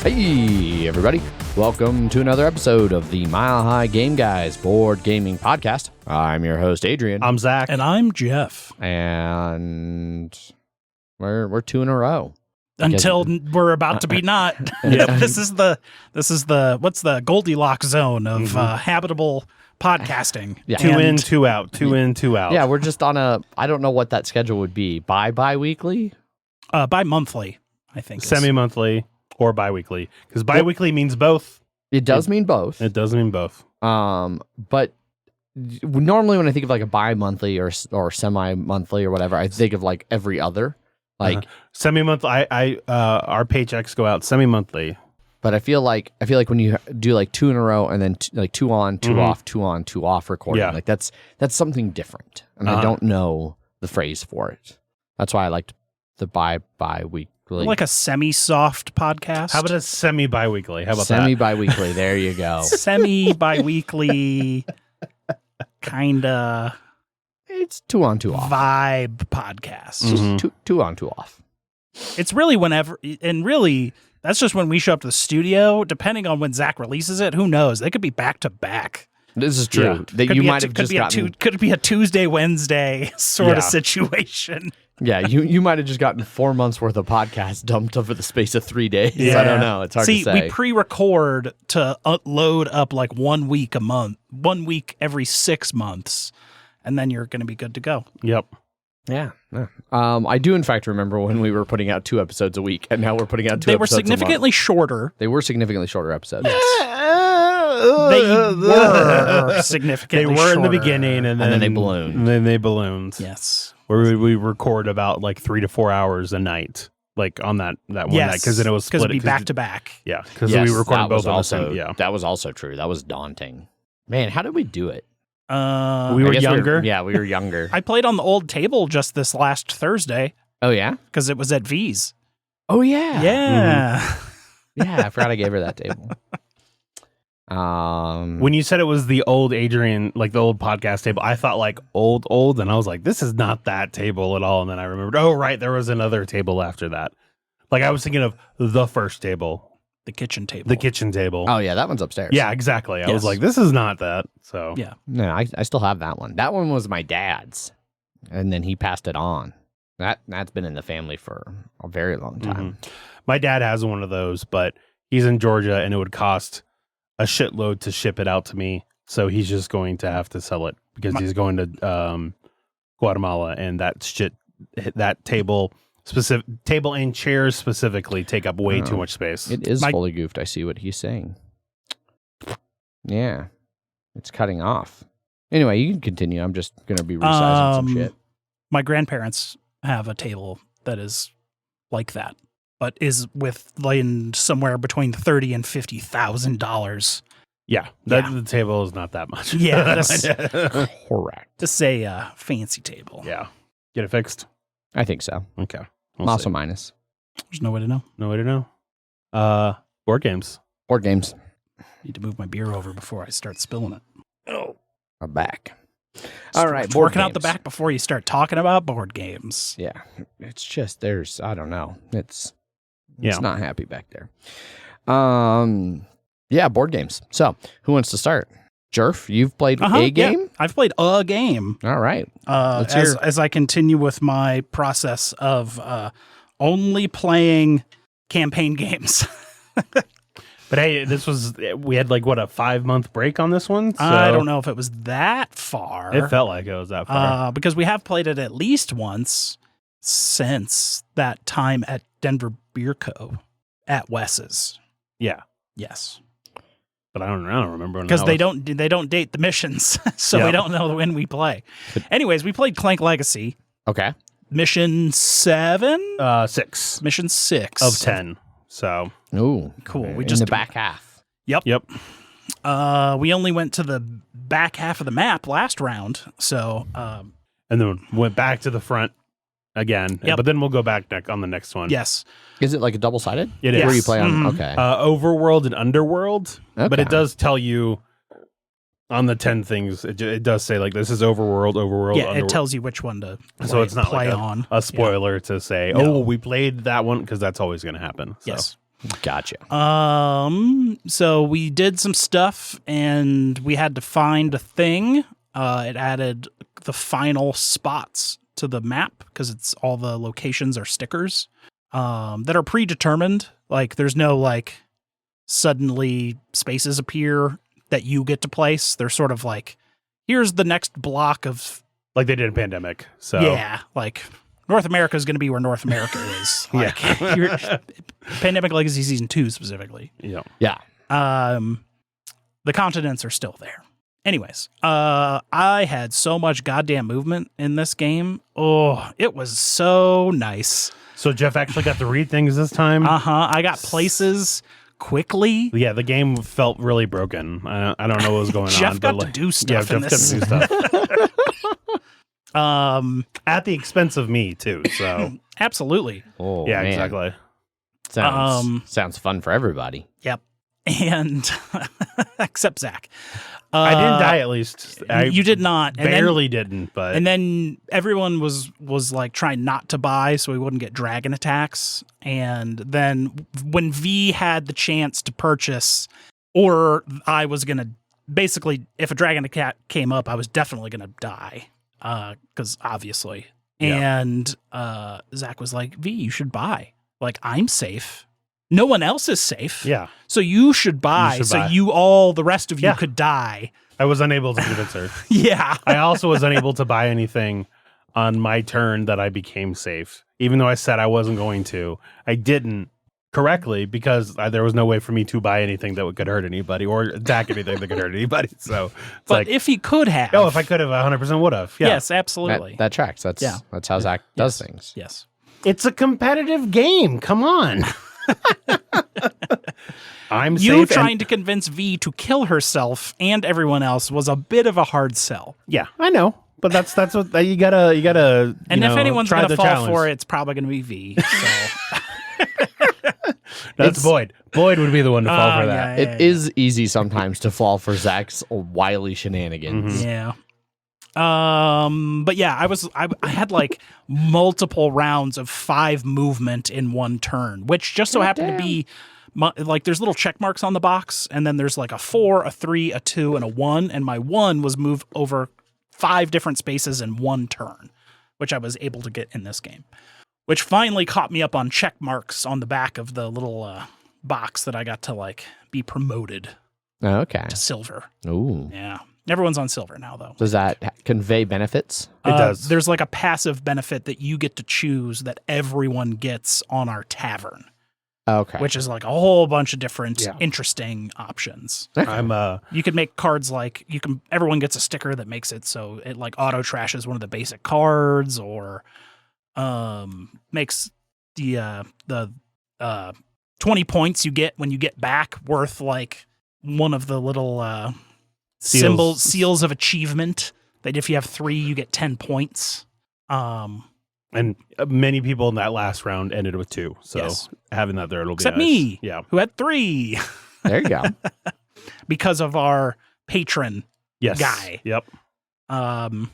Hey, everybody. Welcome to another episode of the Mile High Game Guys Board Gaming Podcast. I'm your host, Adrian. I'm Zach. And I'm Jeff. And we're two in a row. Until we're about to be not. This is the what's the Goldilocks zone of habitable podcasting. Yeah. Two in, two out. Two in, two out. Yeah, we're just on I don't know what that schedule would be. Bi-weekly? Bi-monthly, I think. Semi-monthly or bi-weekly. Because bi-weekly means both. It does mean both. It does mean both. But normally when I think of like a bi-monthly or semi-monthly or whatever, I think of like every other. Like semi-monthly, our paychecks go out semi-monthly. But I feel like when you do like two in a row and then like two on, two off, two on, two off recording, like that's something different. And I don't know the phrase for it. That's why I liked the bi-weekly. Like a semi-soft podcast. How about a semi-bi-weekly? How about Semi-bi-weekly. There you go. Semi-bi-weekly kind of... It's two on, two off. Vibe podcast. Just two on, two off. It's really whenever, and really, that's just when we show up to the studio. Depending on when Zach releases it, who knows? They could be back to back. This is true. Yeah. That you might have just gotten. Could be a Tuesday, Wednesday sort of situation. Yeah, you might have just gotten 4 months worth of podcasts dumped over the space of 3 days. Yeah. I don't know. It's hard to say. We pre-record to load up like 1 week a month, 1 week every 6 months. And then you're going to be good to go. Yep. Yeah. I do, in fact, remember when we were putting out 2 episodes a week, and now we're putting out 2 episodes a month. They were significantly shorter. They were significantly shorter episodes. They were significantly shorter. In the beginning, and then they ballooned. And then they ballooned. Yes. Where we record about like 3 to 4 hours a night, like on that one night, because then it was split. Because it'd be back to back. Yeah, because we recorded both on the same. Yeah, that was also true. That was daunting. Man, how did we do it? We were younger. We were younger. I played on the old table just this last Thursday. Oh, yeah? Because it was at V's. Oh, yeah. Yeah. Yeah, I forgot I gave her that table. When you said it was the old Adrian, like the old podcast table, I thought like old, and I was like, this is not that table at all. And then I remembered, oh, right, there was another table after that. Like I was thinking of the first table. The kitchen table. The kitchen table. Oh, yeah, that one's upstairs. Yeah, exactly. I was like, this is not that. So yeah. No, I still have that one. That one was my dad's, and then he passed it on. That's been in the family for a very long time. My dad has one of those, but he's in Georgia, and it would cost a shitload to ship it out to me. So he's just going to have to sell it because he's going to Guatemala, and that table and chairs specifically take up way too much space. It is fully goofed. I see what he's saying. Yeah, it's cutting off. Anyway, you can continue. I'm just going to be resizing some shit. My grandparents have a table that is like that, but is with somewhere between $30,000 and $50,000. Yeah, the table is not that much. Yeah, that's correct. Just a fancy table. Yeah, get it fixed. I think so. Okay. Plus or minus. There's no way to know. No way to know. Board games. Board games. Need to move my beer over before I start spilling it. Oh, a back. All right, working out the back before you start talking about board games. Yeah, it's just I don't know. It's not happy back there. Yeah, board games. So, who wants to start? Jerf, you've played a game? Yeah. I've played a game. All right. As I continue with my process of only playing campaign games. But hey, we had like, what, a 5-month break on this one? So I don't know if it was that far. It felt like it was that far. Because we have played it at least once since that time at Denver Beer Co. at Wes's. Yeah. Yes. But I don't remember. Because they don't date the missions, so we don't know when we play. Anyways, we played Clank Legacy. Okay. Mission 7? 6. Mission 6. Of 10. So. Ooh. Cool. In the back half. Yep. Yep. We only went to the back half of the map last round, so. And then went back to the front again. Yep. But then we'll go back on the next one. Yes. Is it like a double-sided? It is. Where you play on? Okay. Overworld and Underworld. Okay. But it does tell you on the 10 things, it does say like this is Overworld, Underworld. It tells you which one to so it's not play like on. A spoiler to say, we played that one, because that's always going to happen. So. Yes. Gotcha. So we did some stuff, and we had to find a thing. It added the final spots to the map because it's all the locations are stickers that are predetermined. Like there's no like suddenly spaces appear that you get to place. They're sort of like, here's the next block of like they did in Pandemic. So yeah, like North America is going to be where North America is. Like Pandemic Legacy Season 2 specifically. Yeah. Yeah. The continents are still there. Anyways, I had so much goddamn movement in this game. Oh, it was so nice. So Jeff actually got to read things this time? I got places quickly. Yeah, the game felt really broken. I don't know what was going Jeff on. got but to do stuff in Jeff this. got to do stuff. At the expense of me, too. So Absolutely. Oh, yeah, man. exactly. Sounds fun for everybody. Yep. And except Zach. I didn't die, at least. You did not. Barely didn't, but... And then everyone was like trying not to buy so we wouldn't get dragon attacks. And then when V had the chance to purchase, or I was going to... Basically, if a dragon attack came up, I was definitely going to die. Because obviously. Yeah. And Zach was like, V, you should buy. Like, I'm safe. No one else is safe. Yeah. So you should buy. The rest of you could die. I was unable to convince her. Yeah. I also was unable to buy anything on my turn that I became safe. Even though I said I wasn't going to. I didn't correctly because there was no way for me to buy anything that could hurt anybody or attack anything that could hurt anybody. So, but if he could have. Oh, if I could have, 100% would have. Yeah. Yes, absolutely. That tracks. That's how Zach does things. Yes. It's a competitive game. Come on. I'm you safe trying to convince V to kill herself and everyone else was a bit of a hard sell. Yeah, I know, but that's what you gotta. And if anyone's gonna fall challenge. for it, it's probably gonna be V. So. That's Boyd. Boyd would be the one to fall for that. It is easy sometimes to fall for Zach's wily shenanigans. Mm-hmm. Yeah. But yeah, I had like multiple rounds of 5 movement in one turn, which just so happened to be like there's little check marks on the box, and then there's like a 4, a 3, a 2, and a 1, and my 1 was moved over 5 different spaces in one turn, which I was able to get in this game, which finally caught me up on check marks on the back of the little box that I got to like be promoted Okay. to silver. Ooh. Yeah. Everyone's on silver now, though. Does that convey benefits? It does. There's like a passive benefit that you get to choose that everyone gets on our tavern. Okay. Which is like a whole bunch of different interesting options. You can make cards like everyone gets a sticker that makes it so it like auto trashes one of the basic cards, or makes the 20 points you get when you get back worth like one of the little seals of achievement, that if you have 3 you get 10 points. And many people in that last round ended with 2. So having that there, it'll be except nice. me, yeah, who had 3. There you go. Because of our patron guy. Yep. And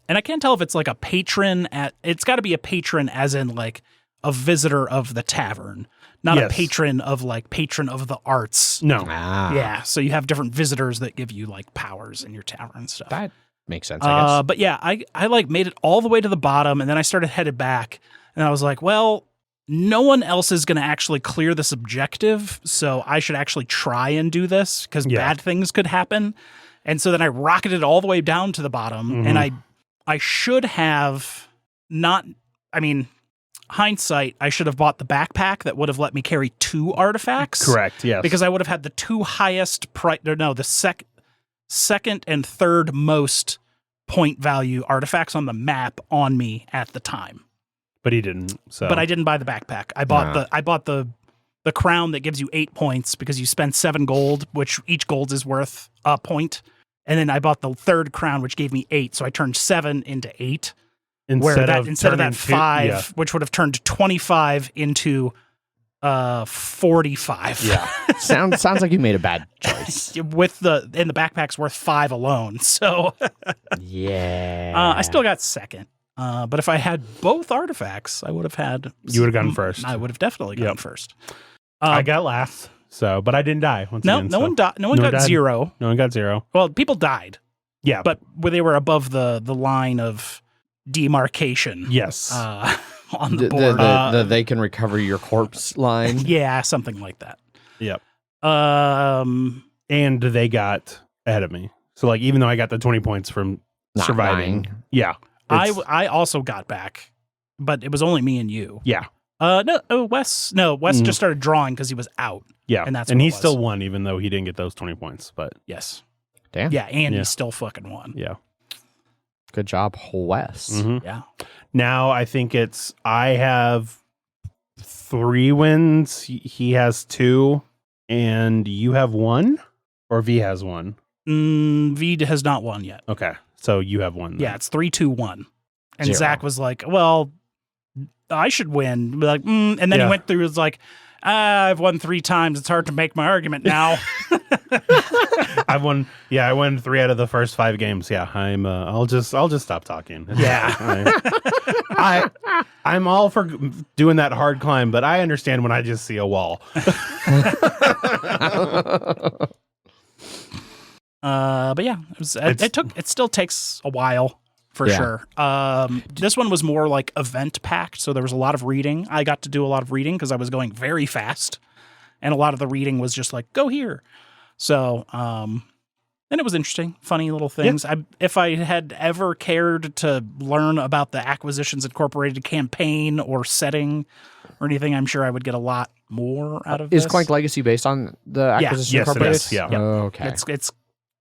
I can't tell if it's like a patron it's got to be a patron as in like a visitor of the tavern, not a patron of the arts. No. Yeah. So you have different visitors that give you like powers in your tavern and stuff. That makes sense, I guess. But yeah, I like made it all the way to the bottom, and then I started headed back, and I was like, well, no one else is going to actually clear this objective, so I should actually try and do this because bad things could happen. And so then I rocketed all the way down to the bottom, and I should have not, I mean, hindsight, I should have bought the backpack that would have let me carry 2 artifacts. Correct, yes. Because I would have had the 2 highest the second and third most point value artifacts on the map on me at the time. But he didn't. So. But I didn't buy the backpack. I bought the crown that gives you 8 points because you spend 7 gold, which each gold is worth a point. And then I bought the third crown, which gave me 8. So I turned 7 into 8. Instead of that 5, which would have turned 25 into 45. Yeah. Sounds like you made a bad choice. And the backpack's worth 5 alone. So yeah. I still got second. But if I had both artifacts, I would have had. You would have gotten first. I would have definitely gotten first. I got last, but I didn't die. No one died. No one got 0. No one got 0. Well, people died. Yeah, but they were above the line of demarcation. Yes. On the board. The they can recover your corpse line. Yeah, something like that. Yep. And they got ahead of me. So like, even though I got the 20 points from surviving, yeah, I also got back, but it was only me and you. Yeah. Wes just started drawing because he was out. Yeah, and he still won, even though he didn't get those 20 points. But yes, damn. Yeah, and he still fucking won. Yeah. Good job, Wes. Mm-hmm. Yeah. Now I think I have 3 wins. He has 2, and you have 1, or V has 1. V has not won yet. Okay, so you have 1. Then. Yeah, it's 3-2-1, and 0. Zach was like, "Well, I should win." Like, and then he went through. Was like, "I've won 3 times. It's hard to make my argument now." I've won. Yeah, I won 3 out of the first 5 games. Yeah, I'm. I'll just stop talking. Yeah. I'm all for doing that hard climb, but I understand when I just see a wall. But yeah, it still takes a while for sure. This one was more like event packed, so there was a lot of reading. I got to do a lot of reading because I was going very fast, and a lot of the reading was just like, go here. So, and it was interesting, funny little things. Yeah. If I had ever cared to learn about the Acquisitions Incorporated campaign or setting or anything, I'm sure I would get a lot more out of this. Is Clank Legacy based on the Acquisitions Incorporated? Yes, it is. Yeah. Yep. Okay. It's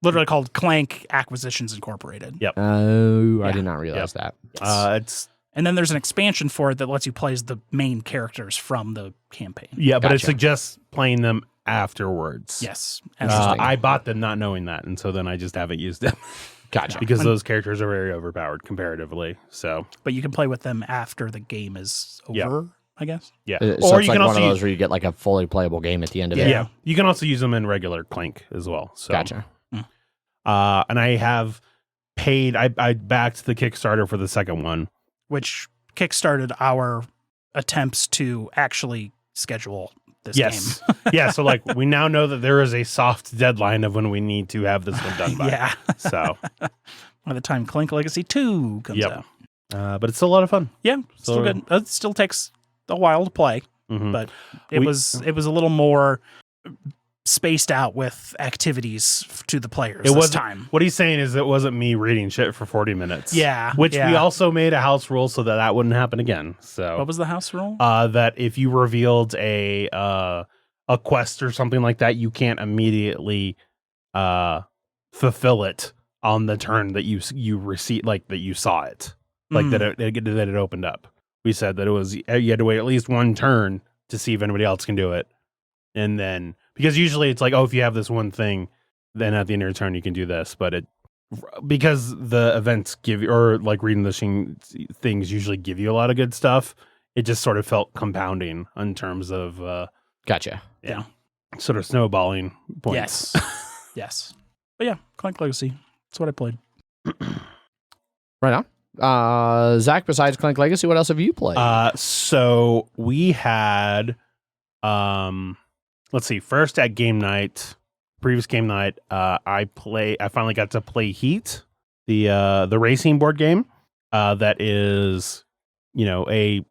literally called Clank Acquisitions Incorporated. Yep. Oh, I did not realize that. Yes. And then there's an expansion for it that lets you play as the main characters from the campaign. Yeah, but it suggests playing them afterwards. Yes. I bought them not knowing that, and so then I just haven't used them. Gotcha. Because those characters are very overpowered comparatively. So, but you can play with them after the game is over, I guess. Yeah. So or it's like one of those where you get like a fully playable game at the end of it. Yeah. You can also use them in regular Clank as well. So. Gotcha. And I have paid. I backed the Kickstarter for the second one, which kickstarted our attempts to actually schedule this game. Yeah, so like we now know that there is a soft deadline of when we need to have this one done by. Yeah. So by the time Clank Legacy 2 comes out. But it's still a lot of fun. Yeah, still good. It still takes a while to play, but it was a little more spaced out with activities to the players this time. What he's saying is it wasn't me reading shit for 40 minutes. Yeah. Which we also made a house rule so that wouldn't happen again. So what was the house rule? That if you revealed a quest or something like that, you can't immediately fulfill it on the turn that you receive, like that you saw it, like that it opened up. We said that you had to wait at least one turn to see if anybody else can do it, and then. Because usually it's like, oh, if you have this one thing, then at the end of your turn you can do this. But because the events give you, or like reading the things usually give you a lot of good stuff, it just sort of felt compounding in terms of. Gotcha. Yeah. Sort of snowballing points. Yes. But yeah, Clank Legacy. That's what I played. Right on. Zach, besides Clank Legacy, what else have you played? So we had. Let's see. First at previous game night, I finally got to play Heat, the racing board game. That is, a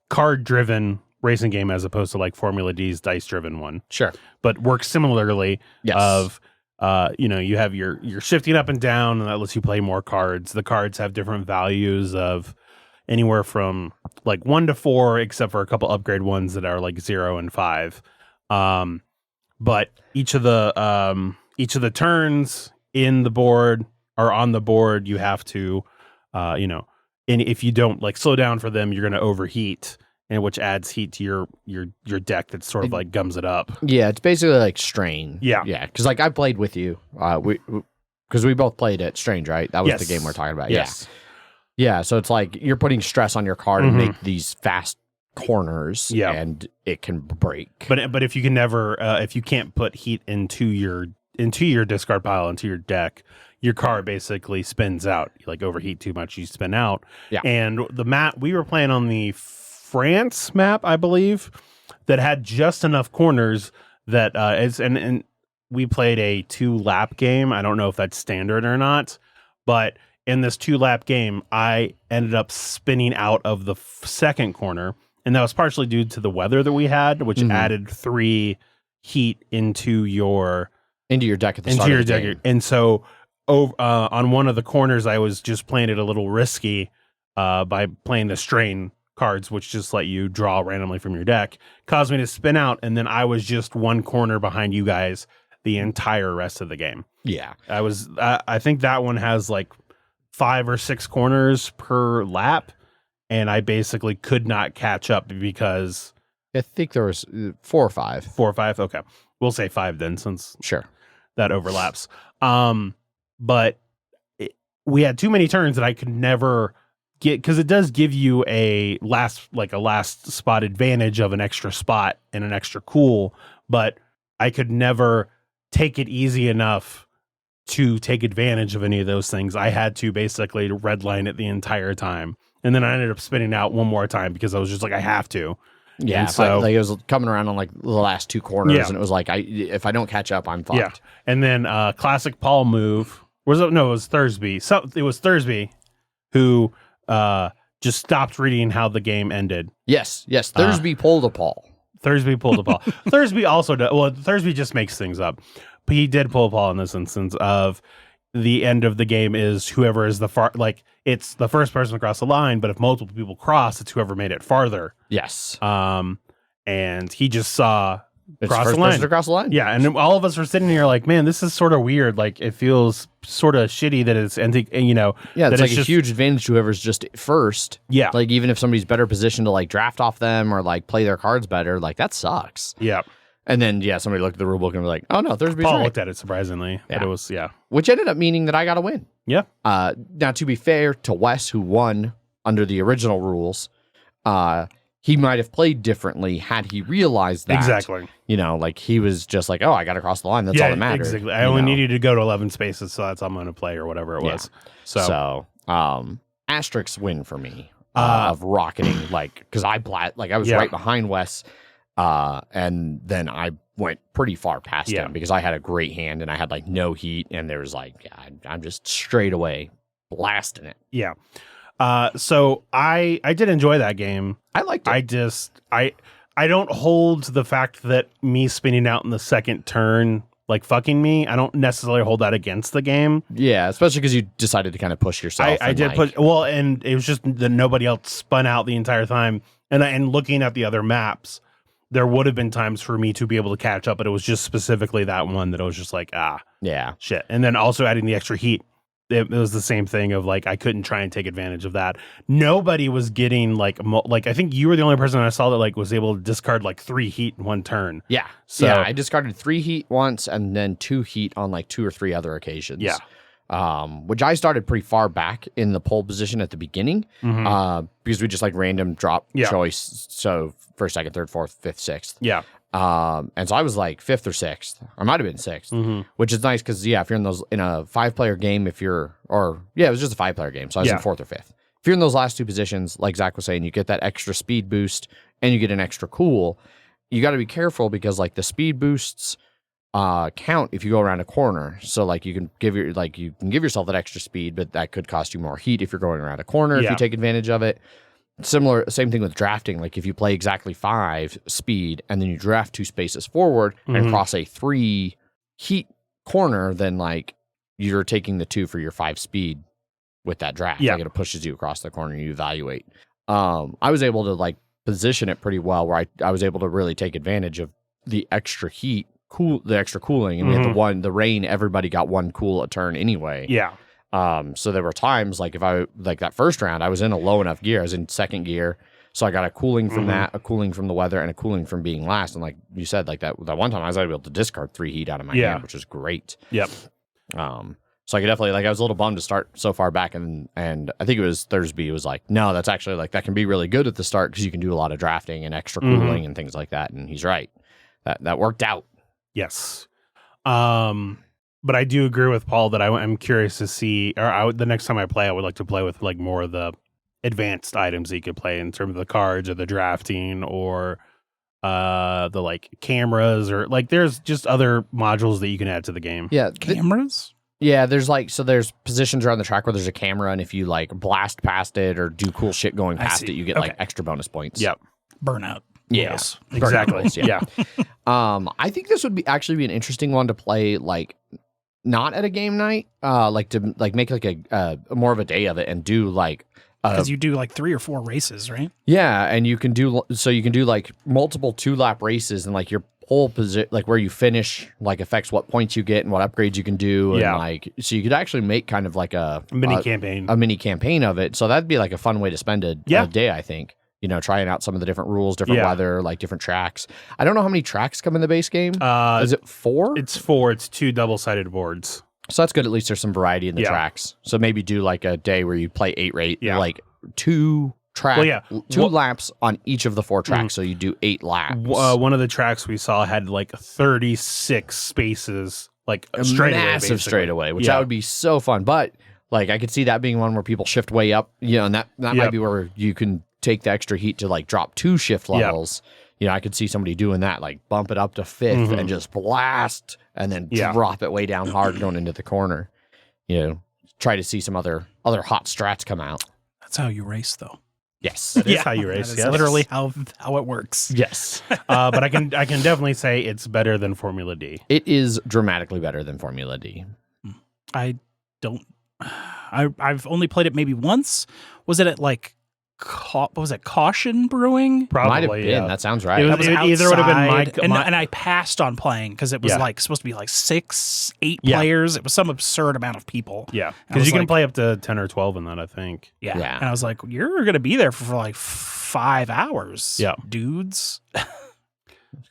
card-driven racing game as opposed to like Formula D's dice-driven one. Sure, but works similarly. Yes. Of, you have your shifting up and down, and that lets you play more cards. The cards have different values of anywhere from like 1 to 4, except for a couple upgrade ones that are like 0 and 5. But each of the turns in the board or on the board, you have to, and if you don't like slow down for them, you're going to overheat, and which adds heat to your deck. That sort of like gums it up. Yeah, it's basically like Strain. Yeah. Because like I played with you, because we both played at Strange, right? That was the game we're talking about. Yes. Yeah. So it's like you're putting stress on your card and make these fast corners, and it can break. But if you can never, if you can't put heat into your discard pile, into your deck, your card basically spins out. You like overheat too much, you spin out. Yeah. And the map we were playing on the France map, I believe. that had just enough corners that and we played a 2-lap game. I don't know if that's standard or not, but in this 2-lap game, I ended up spinning out of the second corner, and that was partially due to the weather that we had, which added 3 heat into your deck at the start of the game. And so on one of the corners, I was just playing it a little risky by playing the strain cards, which just let you draw randomly from your deck, caused me to spin out, and then I was just one corner behind you guys the entire rest of the game. Yeah. I think that one has like 5 or 6 corners per lap, and I basically could not catch up because I think there was 4 or 5. 4 or 5. Okay. We'll say 5 then, since that overlaps. But we had too many turns that I could never get, because it does give you a last spot advantage of an extra spot and an extra cool, but I could never take it easy enough to take advantage of any of those things. I had to basically redline it the entire time. And then I ended up spinning out one more time because I was just like, I have to. Yeah, so it was coming around on like the last 2 corners, and it was like, if I don't catch up, I'm fucked. Yeah, and then classic Paul move. It was Thursby. So it was Thursby who just stopped reading how the game ended. Yes. Thursby pulled a Paul. Thursby pulled a Paul. Thursby also does. Well, Thursby just makes things up. But he did pull a Paul in this instance of the end of the game is whoever is it's the first person across the line, but if multiple people cross, it's whoever made it farther. Yes. And he just saw across the line. Yeah, and all of us were sitting here like, man, this is sort of weird. Like, it feels sort of shitty that it's ending. Yeah, it's like a huge advantage to whoever's just first. Yeah, like even if somebody's better positioned to like draft off them or like play their cards better, like that sucks. Yeah. And then somebody looked at the rule book and was like, "Oh no, Thursby's Paul right." looked at it surprisingly, but it was which ended up meaning that I got to win. Yeah. Now to be fair to Wes, who won under the original rules, he might have played differently had he realized that. Exactly. Like he was just like, "Oh, I got to cross the line. That's all that matters." Exactly. I only needed to go to 11 spaces, so that's all I'm going to play or whatever it was. So asterisk win for me of rocketing because I was right behind Wes. And then I went pretty far past him because I had a great hand and I had like no heat, and there was I'm just straight away blasting it. Yeah. So I did enjoy that game. I liked it. I don't hold the fact that me spinning out in the second turn like fucking me. I don't necessarily hold that against the game. Yeah, especially because you decided to kind of push yourself. I did push. Well, and it was just that nobody else spun out the entire time, and looking at the other maps, there would have been times for me to be able to catch up, but it was just specifically that one that I was just like, shit. And then also adding the extra heat, it was the same thing of like, I couldn't try and take advantage of that. Nobody was getting I think you were the only person I saw that was able to discard 3 heat in one turn. Yeah. So I discarded 3 heat once and then 2 heat on 2 or 3 other occasions. Yeah. Which I started pretty far back in the pole position at the beginning, because we just random drop choice. So first, second, third, fourth, fifth, sixth. Yeah. And so I was 5th or 6th, or might have been 6th, which is nice because if you're in a 5-player game, it was just a 5-player game, so I was in 4th or 5th. If you're in those last 2 positions, like Zach was saying, you get that extra speed boost and you get an extra cool. You got to be careful because the speed boosts count if you go around a corner. So you can give yourself that extra speed, but that could cost you more heat if you're going around a corner if you take advantage of it. Same thing with drafting. If you play exactly 5 speed and then you draft 2 spaces forward and cross a 3 heat corner, then you're taking the 2 for your 5 speed with that draft. It pushes you across the corner and you evaluate. I was able to position it pretty well where I was able to really take advantage of the extra heat, the extra cooling, and we had the rain, everybody got 1 cool a turn anyway. Yeah. So there were times if I that first round, I was in a low enough gear, I was in 2nd gear, so I got a cooling from that, a cooling from the weather, and a cooling from being last. And you said, that one time I was able to discard 3 heat out of my hand, which was great. Yep. So I could definitely I was a little bummed to start so far back, and I think it was Thursby was no, that's actually that can be really good at the start because you can do a lot of drafting and extra cooling and things like that. And he's right, that worked out. Yes. But I do agree with Paul that I'm curious to see, the next time I play, I would like to play with more of the advanced items that you could play in terms of the cards or the drafting or the like cameras, or like there's just other modules that you can add to the game. Yeah, Cameras? Yeah, there's there's positions around the track where there's a camera, and if you like blast past it or do cool shit going past it, you get like extra bonus points. Yep. Burnout. Yeah, Yes. Exactly. Yeah. I think this would actually be an interesting one to play, like not at a game night, like to like make like a more of a day of it and do like Because you do like 3 or 4 races, right? Yeah, and you can do like multiple 2-lap races, and like your whole position, like where you finish, like affects what points you get and what upgrades you can do. And like, so you could actually make kind of like a mini campaign of it. So that'd be like a fun way to spend a day, I think. You know, trying out some of the different rules, different weather, like different tracks. I don't know how many tracks come in the base game. Is it 4? It's 4. It's 2 double-sided boards. So that's good. At least there's some variety in the tracks. So maybe do like a day where you play 8 like 2 tracks, 2 laps on each of the 4 tracks. So you do 8 laps. One of the tracks we saw had like 36 spaces, like a massive straightaway, which that would be so fun. But like I could see that being one where people shift way up, you know, and that might be where you can take the extra heat to like drop 2 shift levels. You know, I could see somebody doing that, like bump it up to 5th and just blast and then drop it way down hard going into the corner. You know, try to see some other hot strats come out. That's how you race, though. Yes, that is how you race. That's literally how it works. Yes, but I can definitely say it's better than Formula D. It is dramatically better than Formula D. I've only played it maybe once. Was it at like what was it, Caution Brewing? Probably. Might have been. That sounds right. It either would have been and I passed on playing because it was like supposed to be like 6, 8 players. It was some absurd amount of people. Yeah, because you can play up to 10 or 12 in that, I think. Yeah. And I was like, you're going to be there for like 5 hours. Yeah, dudes.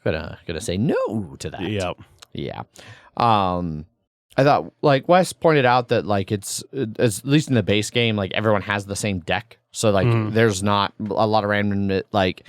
gonna say no to that. Yeah. I thought, like Wes pointed out, that like it's at least in the base game, like everyone has the same deck, so like there's not a lot of random, like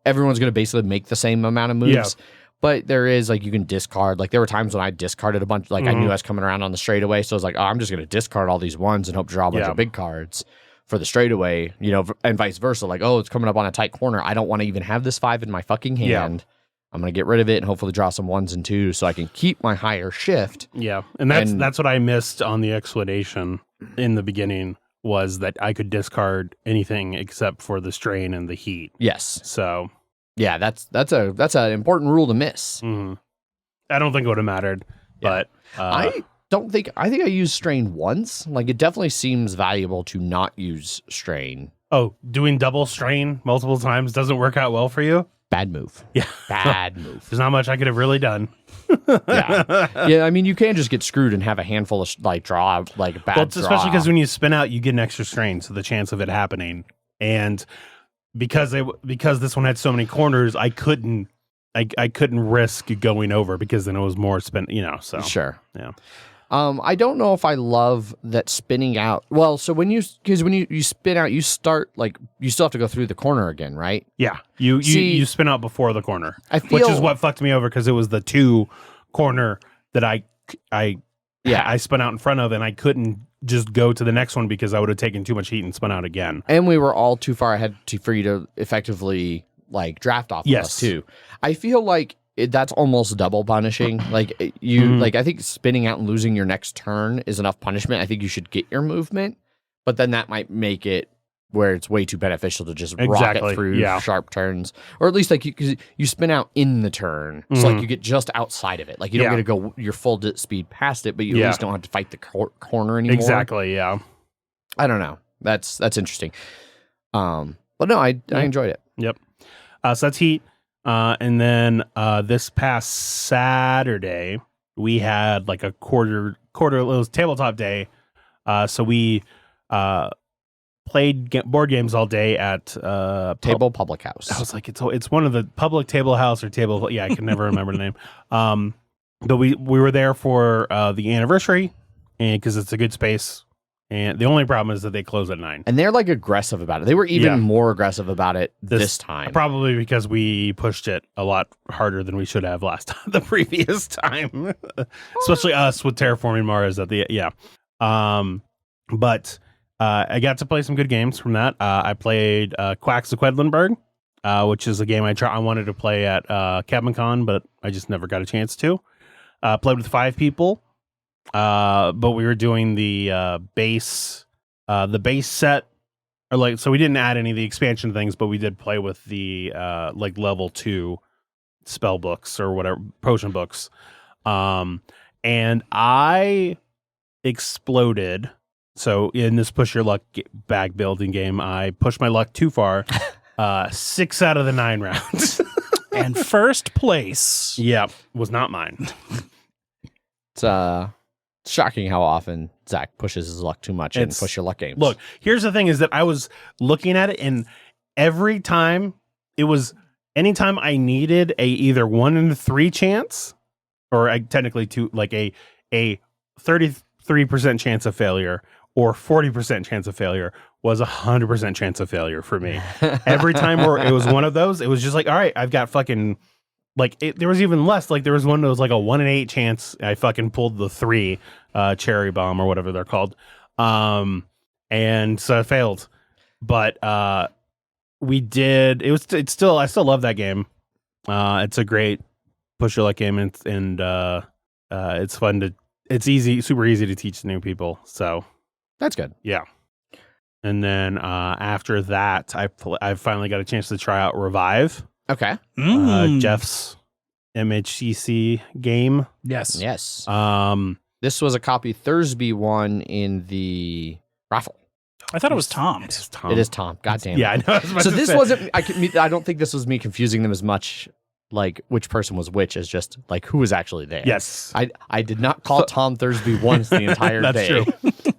everyone's gonna basically make the same amount of moves. But there is, like, you can discard. Like, there were times when I discarded a bunch. Like, I knew I was coming around on the straightaway, so I was like, oh, I'm just going to discard all these ones and hope to draw a bunch of big cards for the straightaway, you know, and vice versa. Like, oh, it's coming up on a tight corner. I don't want to even have this 5 in my fucking hand. I'm going to get rid of it and hopefully draw some 1s and 2s so I can keep my higher shift. Yeah, and that's what I missed on the explanation in the beginning, was that I could discard anything except for the strain and the heat. Yes. So... yeah, that's an important rule to miss. I don't think it would have mattered, but I think I used strain once. Like, it definitely seems valuable to not use strain. Oh, doing double strain multiple times doesn't work out well for you? Bad move. Yeah. Bad move. There's not much I could have really done. Yeah, I mean, you can just get screwed and have a handful of draw, like bad draw. Especially because when you spin out, you get an extra strain, so the chance of it happening. And because this one had so many corners, I couldn't risk going over, because then it was more spin, you know. So sure, yeah. I don't know if I love that spinning out. Well, so when you spin out, you start, like, you still have to go through the corner again, right? Yeah, you spin out before the corner, which is what fucked me over, because it was the 2 corner that I spun out in front of, and I couldn't just go to the next one because I would have taken too much heat and spun out again. And we were all too far ahead for you to effectively, like, draft off of us too. I feel like that's almost double punishing. Like, like, I think spinning out and losing your next turn is enough punishment. I think you should get your movement, but then that might make it where it's way too beneficial to just rocket through sharp turns, or at least like you spin out in the turn, so like you get just outside of it. Like, you don't get to go your full speed past it, but you at least don't have to fight the corner anymore. Exactly. Yeah. I don't know. That's interesting. But no, I enjoyed it. Yep. So that's heat. And then this past Saturday we had like a quarter it was tabletop day. So we played board games all day at Table Public House. I was like, it's one of the public table house or table. Yeah, I can never remember the name. But we were there for the anniversary, and because it's a good space. And the only problem is that they close at 9. And they're like aggressive about it. They were even more aggressive about it this time. Probably because we pushed it a lot harder than we should have the previous time. Especially us with Terraforming Mars at the But I got to play some good games from that. I played Quacks of Quedlinburg, which is a game I wanted to play at CaptainCon, but I just never got a chance to. Played with 5 people, but we were doing the base set, or like, so we didn't add any of the expansion things, but we did play with the like level 2 spell books or whatever, potion books, and I exploded. So in this push your luck bag building game, I pushed my luck too far. 6 out of the 9 rounds. And first place. Yeah, was not mine. It's shocking how often Zach pushes his luck too much in push your luck games. Look, here's the thing is that I was looking at it, and every time anytime I needed a either 1 in 3 chance, or technically 2, like a 33% chance of failure or 40% chance of failure, was 100% chance of failure for me. Every time where it was one of those, it was just like, all right, I've got fucking, like, there was even less. Like, there was one that was like a 1 in 8 chance. I fucking pulled the 3 cherry bomb or whatever they're called. And so I failed. But we did, I still love that game. It's a great push your luck game, and it's fun it's easy, super easy to teach new people. So that's good. Yeah. And then after that, I finally got a chance to try out Revive. Okay. Jeff's MHGC game. Yes. Yes. This was a copy Thursby won in the raffle. I thought it was Tom. It is Tom. It is Tom. God damn it. Yeah, I know. So this wasn't. I don't think this was me confusing them as much, like which person was which, as just like who was actually there. Yes. I did not call Tom Thursby once the entire day. True.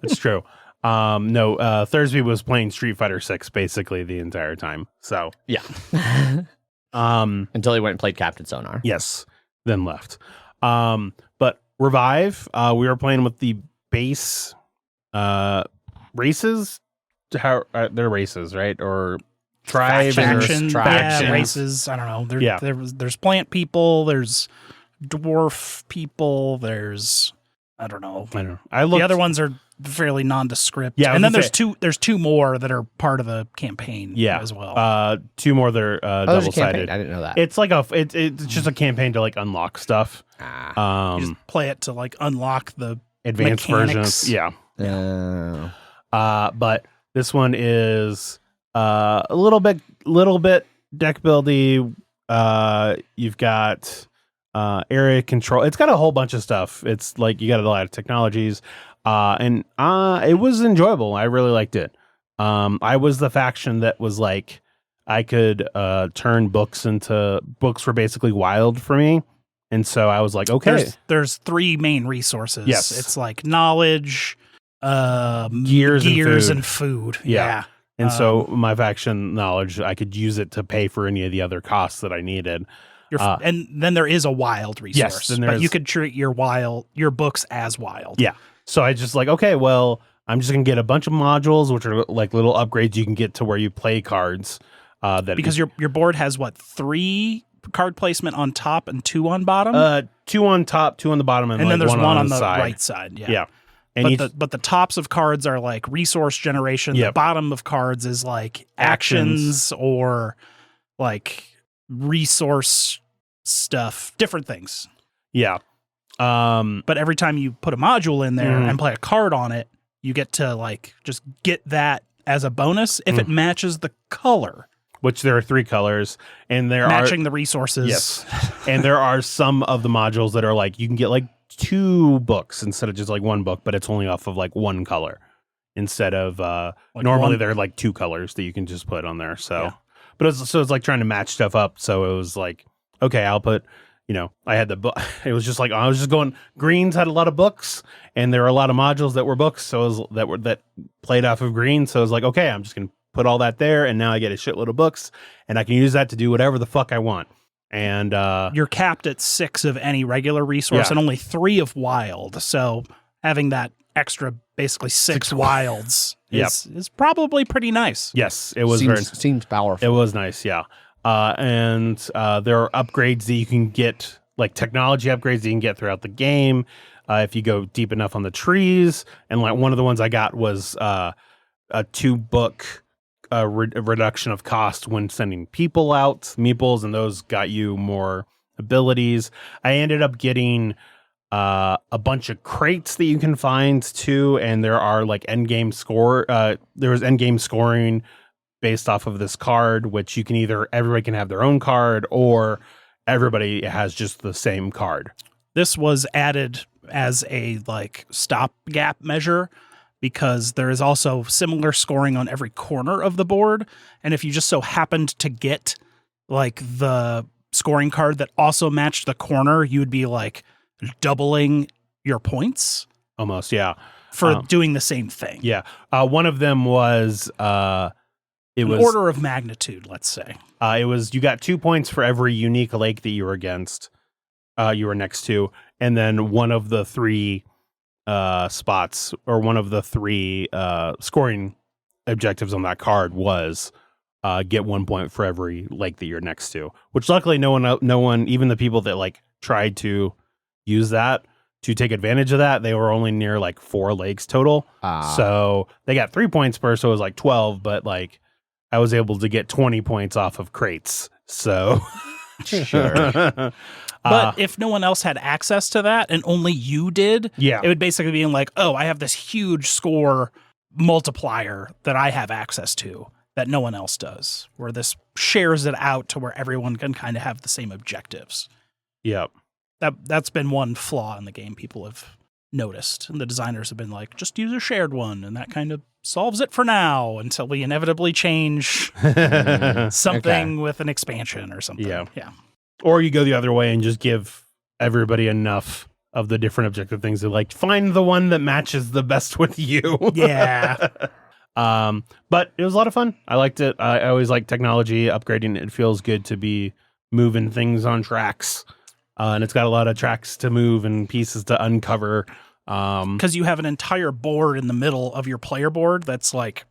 That's true. No, Thursby was playing Street Fighter 6 basically the entire time. So yeah. Until he went and played Captain Sonar. Yes. Then left. But Revive, we were playing with the base races. How they're races, right? Or tribes, factions, factions. races. I don't know. There's plant people. There's dwarf people. There's I don't know. The other ones are fairly nondescript. Yeah, and then there's two more that are part of the campaign. Yeah, as well. 2 more. They're double-sided. I didn't know that. It's like it's just a campaign to like unlock stuff. You just play it to like unlock the advanced mechanics. versions. Yeah. But this one is a little bit deck buildy. You've got area control. It's got a whole bunch of stuff. It's like you got a lot of technologies, and it was enjoyable. I really liked it. I was the faction that was like I could turn books were basically wild for me, and so I was like, okay. There's 3 main resources. Yes, it's like knowledge, gears, and food. Yeah. And so my faction knowledge, I could use it to pay for any of the other costs that I needed. And then there is a wild resource, yes, but you could treat your books as wild. Yeah. So I just like, okay, well, I'm just going to get a bunch of modules, which are like little upgrades you can get to where you play cards. Because your board has 3 card placement on top and 2 on bottom? 2 on top, 2 on the bottom, and then there's one on the side. right side. Yeah. Yeah. And but the tops of cards are like resource generation. Yep. The bottom of cards is like actions or like resource stuff, different things. Yeah. But every time you put a module in there and play a card on it, you get to like just get that as a bonus if it matches the color. Which there are 3 colors, and there matching the resources. Yes. And there are some of the modules that are like you can get like 2 books instead of just like 1 book, but it's only off of like 1 color instead of normally there are like 2 colors that you can just put on there. So, but it's like trying to match stuff up. So it was like, okay, I'll put, I had the book. It was just like I was just going. Greens had a lot of books, and there were a lot of modules that were books. So that played off of green. So I was like, okay, I'm just gonna put all that there, and now I get a shitload of books, and I can use that to do whatever the fuck I want. And you're capped at 6 of any regular resource and only 3 of wild. So having that extra, basically 6 wilds is probably pretty nice. Yes, it was seems powerful. It was nice, yeah. And there are upgrades that you can get, like technology upgrades that you can get throughout the game if you go deep enough on the trees. And like one of the ones I got was a 2-book a reduction of cost when sending people out, meeples, and those got you more abilities. I ended up getting a bunch of crates that you can find too, and there are like endgame score. There was endgame scoring based off of this card, which you can either everybody can have their own card or everybody has just the same card. This was added as a like stopgap measure because there is also similar scoring on every corner of the board, and if you just so happened to get like the scoring card that also matched the corner, you would be like doubling your points almost, yeah, for doing the same thing. Yeah. One of them was it was order of magnitude, let's say. It was you got 2 points for every unique lake that you were against, you were next to, and then one of the 3 spots or one of the 3 scoring objectives on that card was get 1 point for every lake that you're next to, which luckily no one, even the people that like tried to use that to take advantage of that, they were only near like 4 lakes total. So they got 3 points per, so it was like 12, but like I was able to get 20 points off of crates. So sure. But if no one else had access to that and only you did, yeah, it would basically be like, oh, I have this huge score multiplier that I have access to that no one else does, where this shares it out to where everyone can kind of have the same objectives. Yep. That's been one flaw in the game people have noticed. And the designers have been like, just use a shared one. And that kind of solves it for now until we inevitably change something with an expansion or something. Yeah. Yeah. Or you go the other way and just give everybody enough of the different objective things that like find the one that matches the best with you. Yeah. But it was a lot of fun. I liked it. I always like technology upgrading. It feels good to be moving things on tracks. And it's got a lot of tracks to move and pieces to uncover. Because you have an entire board in the middle of your player board that's like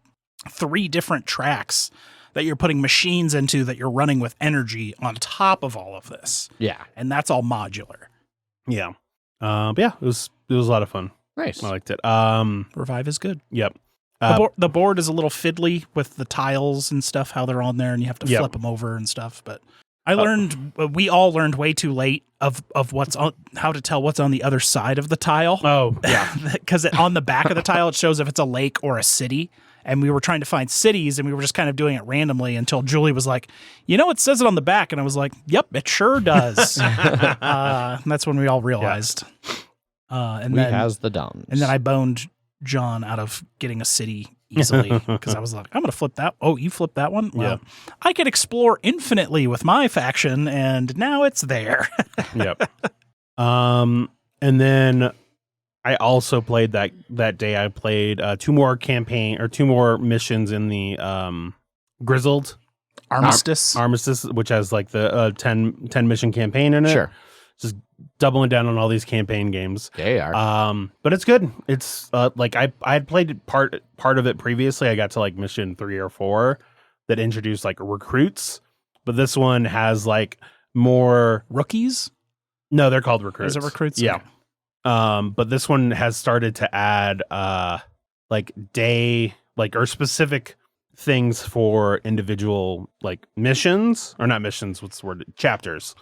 3 different tracks that you're putting machines into that you're running with energy on top of all of this. Yeah. And that's all modular. Yeah. But yeah, it was a lot of fun. Nice. I liked it. Revive is good. Yep. The board is a little fiddly with the tiles and stuff, how they're on there, and you have to flip them over and stuff. But I learned, we all learned way too late of what's on, how to tell what's on the other side of the tile. Oh, yeah. Because on the back of the tile, it shows if it's a lake or a city. And we were trying to find cities, and we were just kind of doing it randomly until Julie was like, it says it on the back. And I was like, yep, it sure does. And that's when we all realized. And then has the downs. And then I boned John out of getting a city easily because I was like, I'm going to flip that. Oh, you flipped that one? Well, I could explore infinitely with my faction, and now it's there. Yep. And then I also played that day. I played 2 more missions in the Grizzled Armistice, which has like the 10 mission campaign in it. Sure. Just doubling down on all these campaign games. They are. But it's good. It's like I had played part of it previously. I got to like mission 3 or 4 that introduced like recruits, but this one has like more rookies. No, they're called recruits. Is it recruits? Yeah. Okay. But this one has started to add like or specific things for individual like missions, or not missions, what's the word? Chapters.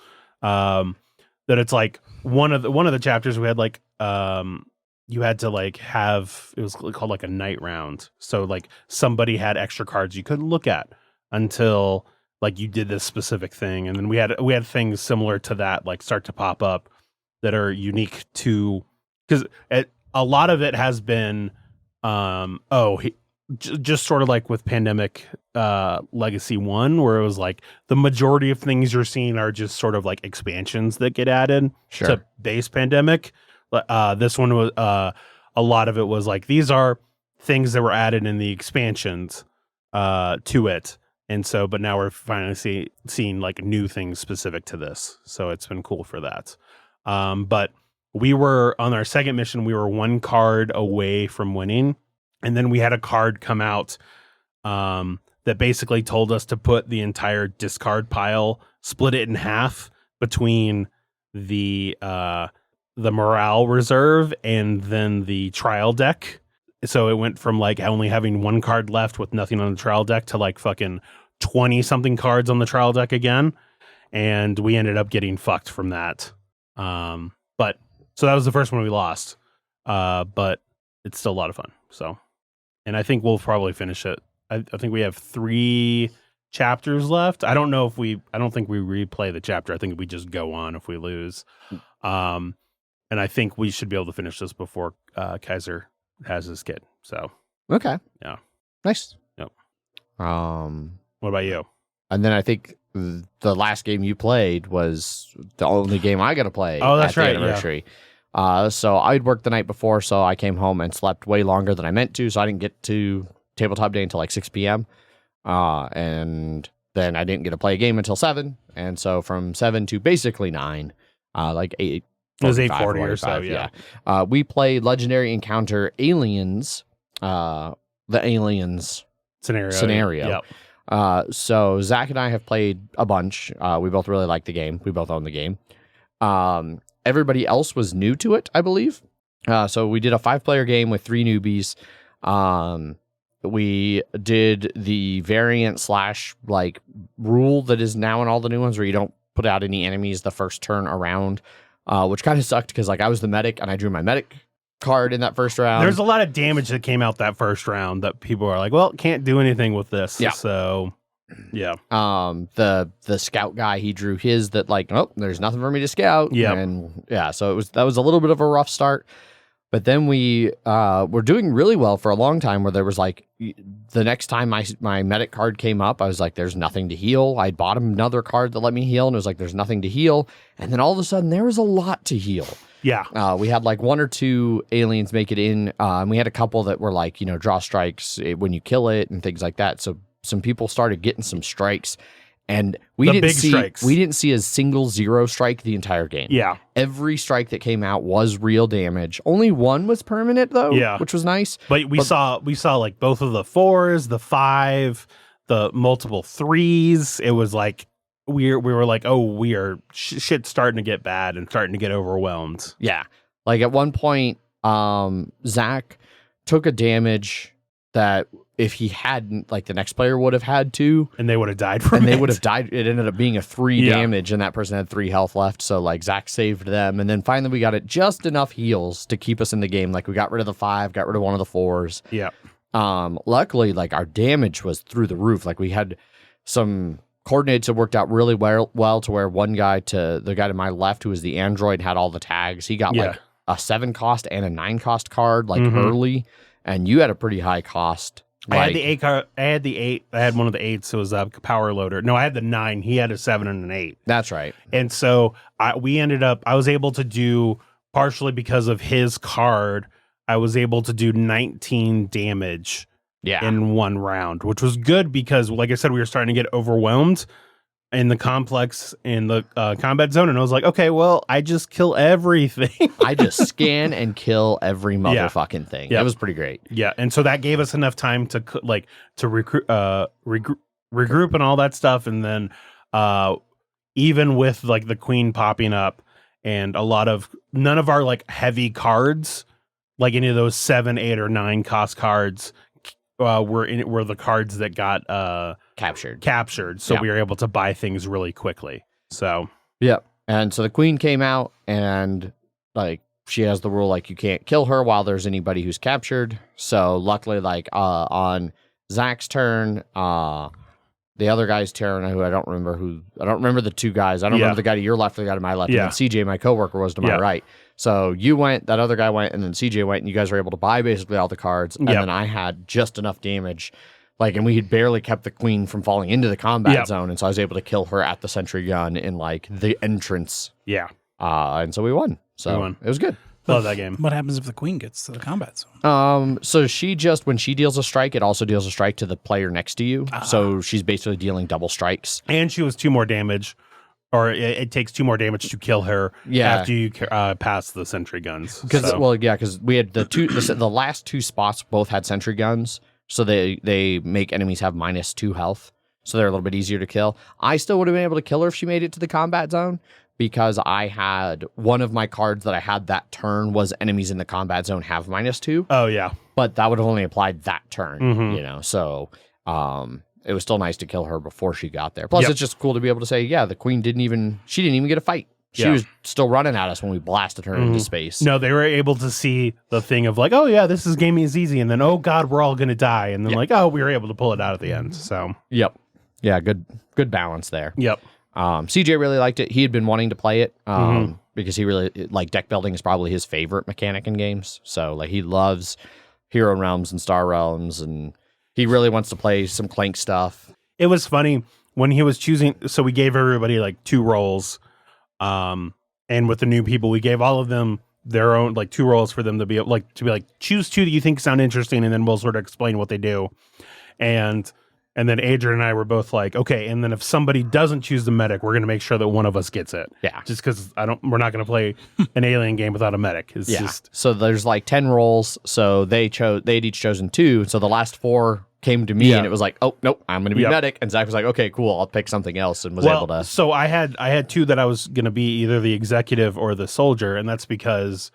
That it's like one of the chapters we had like you had to like have, it was called like a night round. So like somebody had extra cards you couldn't look at until like you did this specific thing. And then we had things similar to that like start to pop up that are unique to, because a lot of it has been just sort of like with Pandemic Legacy 1, where it was like the majority of things you're seeing are just sort of like expansions that get added to base Pandemic. This one was a lot of it was like these are things that were added in the expansions to it. And so, but now we're finally seeing like new things specific to this. So it's been cool for that. But we were on our second mission, we were 1 card away from winning. And then we had a card come out that basically told us to put the entire discard pile, split it in half between the morale reserve and then the trial deck. So it went from like only having one card left with nothing on the trial deck to like fucking 20 something cards on the trial deck again. And we ended up getting fucked from that. But so that was the first one we lost. But it's still a lot of fun. So, and I think we'll probably finish it. I think we have 3 chapters left. I don't think we replay the chapter. I think we just go on if we lose. And I think we should be able to finish this before Kaiser has his kid. So okay, yeah, nice. Yep. What about you? And then I think the last game you played was the only game I got to play. Oh, that's at the right. Anniversary. Yeah. So I'd worked the night before, so I came home and slept way longer than I meant to. So I didn't get to tabletop day until like 6 p.m. And then I didn't get to play a game until 7. And so from 7 to basically 9, like 8. It was 8:40 or so. Yeah. We played Legendary Encounter Aliens. The Aliens scenario. Yep. So Zach and I have played a bunch. We both really like the game. We both own the game. Everybody else was new to it, I believe. So we did a 5-player game with 3 newbies. We did the variant / like rule that is now in all the new ones where you don't put out any enemies the first turn around, which kind of sucked because like I was the medic and I drew my medic card in that first round. There's a lot of damage that came out that first round that people are like, well, can't do anything with this. Yeah. So yeah. The scout guy, he drew his that like, oh, there's nothing for me to scout. Yeah. And yeah, so that was a little bit of a rough start. But then we were doing really well for a long time where there was like the next time my medic card came up, I was like, there's nothing to heal. I bought him another card that let me heal and it was like, there's nothing to heal. And then all of a sudden there was a lot to heal. Yeah. We had like 1 or 2 aliens make it in. And we had a couple that were like, draw strikes when you kill it and things like that. So some people started getting some strikes. And we didn't see a single 0 strike the entire game. Yeah. Every strike that came out was real damage. Only 1 was permanent though, which was nice. But we saw like both of the 4s, the 5, the multiple 3s. It was like we were like, oh, we are shit starting to get bad and starting to get overwhelmed. Yeah. Like at one point, Zach took a damage that if he hadn't, like the next player would have had to. And they would have died from it. And they would have died. It ended up being a 3 damage and that person had 3 health left. So like Zach saved them. And then finally we got it just enough heals to keep us in the game. Like we got rid of the 5, got rid of 1 of the 4s. Yeah. Luckily, like our damage was through the roof. Like we had some coordinates that worked out really well to where one guy the guy to my left, who was the android, had all the tags. He got like a 7 cost and a 9 cost card like early. And you had a pretty high cost. I had the 8 card. I had the 8. I had one of the 8s. It was a power loader. No, I had the 9. He had a 7 and an 8. That's right. And so I was able to do, partially because of his card, I was able to do 19 damage in 1 round, which was good because, like I said, we were starting to get overwhelmed in the complex, in the combat zone. And I was like, okay, well, I just kill everything. I just scan and kill every motherfucking thing. Yeah. It was pretty great. Yeah. And so that gave us enough time to regroup and all that stuff. And then even with like the queen popping up and none of our like heavy cards, like any of those 7, 8, or 9 cost cards, were the cards that got captured. So we were able to buy things really quickly. So and so the queen came out and like she has the rule like you can't kill her while there's anybody who's captured. So luckily, like on Zach's turn, the other guy's turn, who I don't remember the 2 guys. I don't remember the guy to your left, the guy to my left, and then CJ, my coworker, was to my right. So you went, that other guy went, and then CJ went, and you guys were able to buy basically all the cards. And then I had just enough damage, like, and we had barely kept the queen from falling into the combat zone, and so I was able to kill her at the sentry gun in like the entrance. Yeah. And so we won. So it was good. Love that game. What happens if the queen gets to the combat zone? So when she deals a strike, it also deals a strike to the player next to you. So she's basically dealing double strikes. And she was 2 more damage, or it takes 2 more damage to kill her after you pass the sentry guns. Because we had the last 2 spots both had sentry guns, so they make enemies have -2 health, so they're a little bit easier to kill. I still would have been able to kill her if she made it to the combat zone, because I had one of my cards that I had that turn was enemies in the combat zone have -2. Oh, yeah. But that would have only applied that turn, Mhm. you know. So it was still nice to kill her before she got there. Plus, it's just cool to be able to say, yeah, the queen didn't even get a fight. She was still running at us when we blasted her into space. No, they were able to see the thing of like, oh yeah, this game is easy, and then oh god, we're all gonna die, and then like, oh, we were able to pull it out at the end. So yeah, good balance there. Yep. CJ really liked it. He had been wanting to play it because he really like deck building is probably his favorite mechanic in games. So like he loves Hero Realms and Star Realms, and he really wants to play some Clank stuff. It was funny when he was choosing. So we gave everybody like 2 roles. And with the new people, we gave all of them their own, like 2 roles for them to be like, choose 2 that you think sound interesting. And then we'll sort of explain what they do. And then Adrian and I were both like, okay. And then if somebody doesn't choose the medic, we're going to make sure that one of us gets it. Yeah. Just cause we're not going to play an alien game without a medic. It's just, so there's like 10 roles. So they'd each chosen 2. So the last 4 came to me and it was like, oh nope, I'm gonna be medic, and Zach was like, okay, cool, I'll pick something else, and was able to. So I had 2 that I was gonna be either the executive or the soldier, and that's because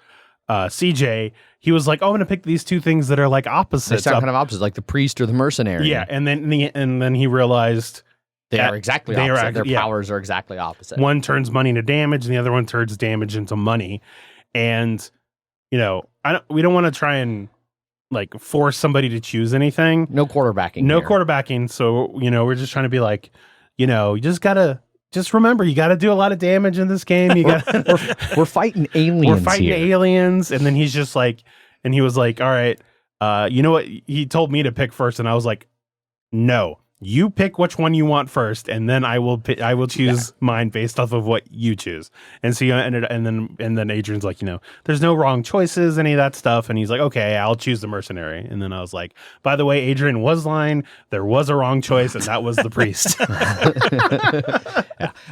CJ, he was like, oh, I'm gonna pick these 2 things that are like opposites. They sound kind of opposite, like the priest or the mercenary. Yeah, and then he realized they are exactly opposite. Their powers are exactly opposite. One turns money into damage, and the other one turns damage into money. And you know, we don't want to try and like force somebody to choose anything. No quarterbacking. So, you know, we're just trying to be like, you know, you just remember, you got to do a lot of damage in this game. You got we're fighting aliens. We're fighting aliens. And then he's just like, and he was like, all right, you know what? He told me to pick first. And I was like, no, you pick which one you want first, and then I will choose mine based off of what you choose. And so you ended, and then Adrian's like, you know, there's no wrong choices, any of that stuff. And he's like, okay, I'll choose the mercenary. And then I was like, by the way, Adrian was lying. There was a wrong choice, and that was the priest.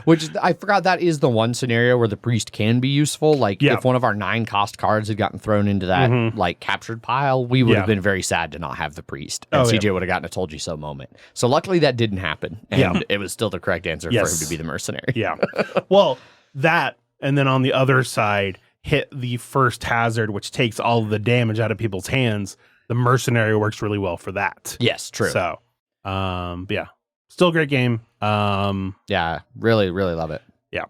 Which I forgot, that is the one scenario where the priest can be useful. Like if one of our 9 cost cards had gotten thrown into that like captured pile, we would have been very sad to not have the priest. And CJ would have gotten a told you so moment. So luckily that didn't happen. And it was still the correct answer for him to be the mercenary. Yeah. Well, that, and then on the other side, hit the first hazard, which takes all of the damage out of people's hands. The mercenary works really well for that. Yes, true. So, yeah. Still a great game. Yeah, really, really love it. Yeah.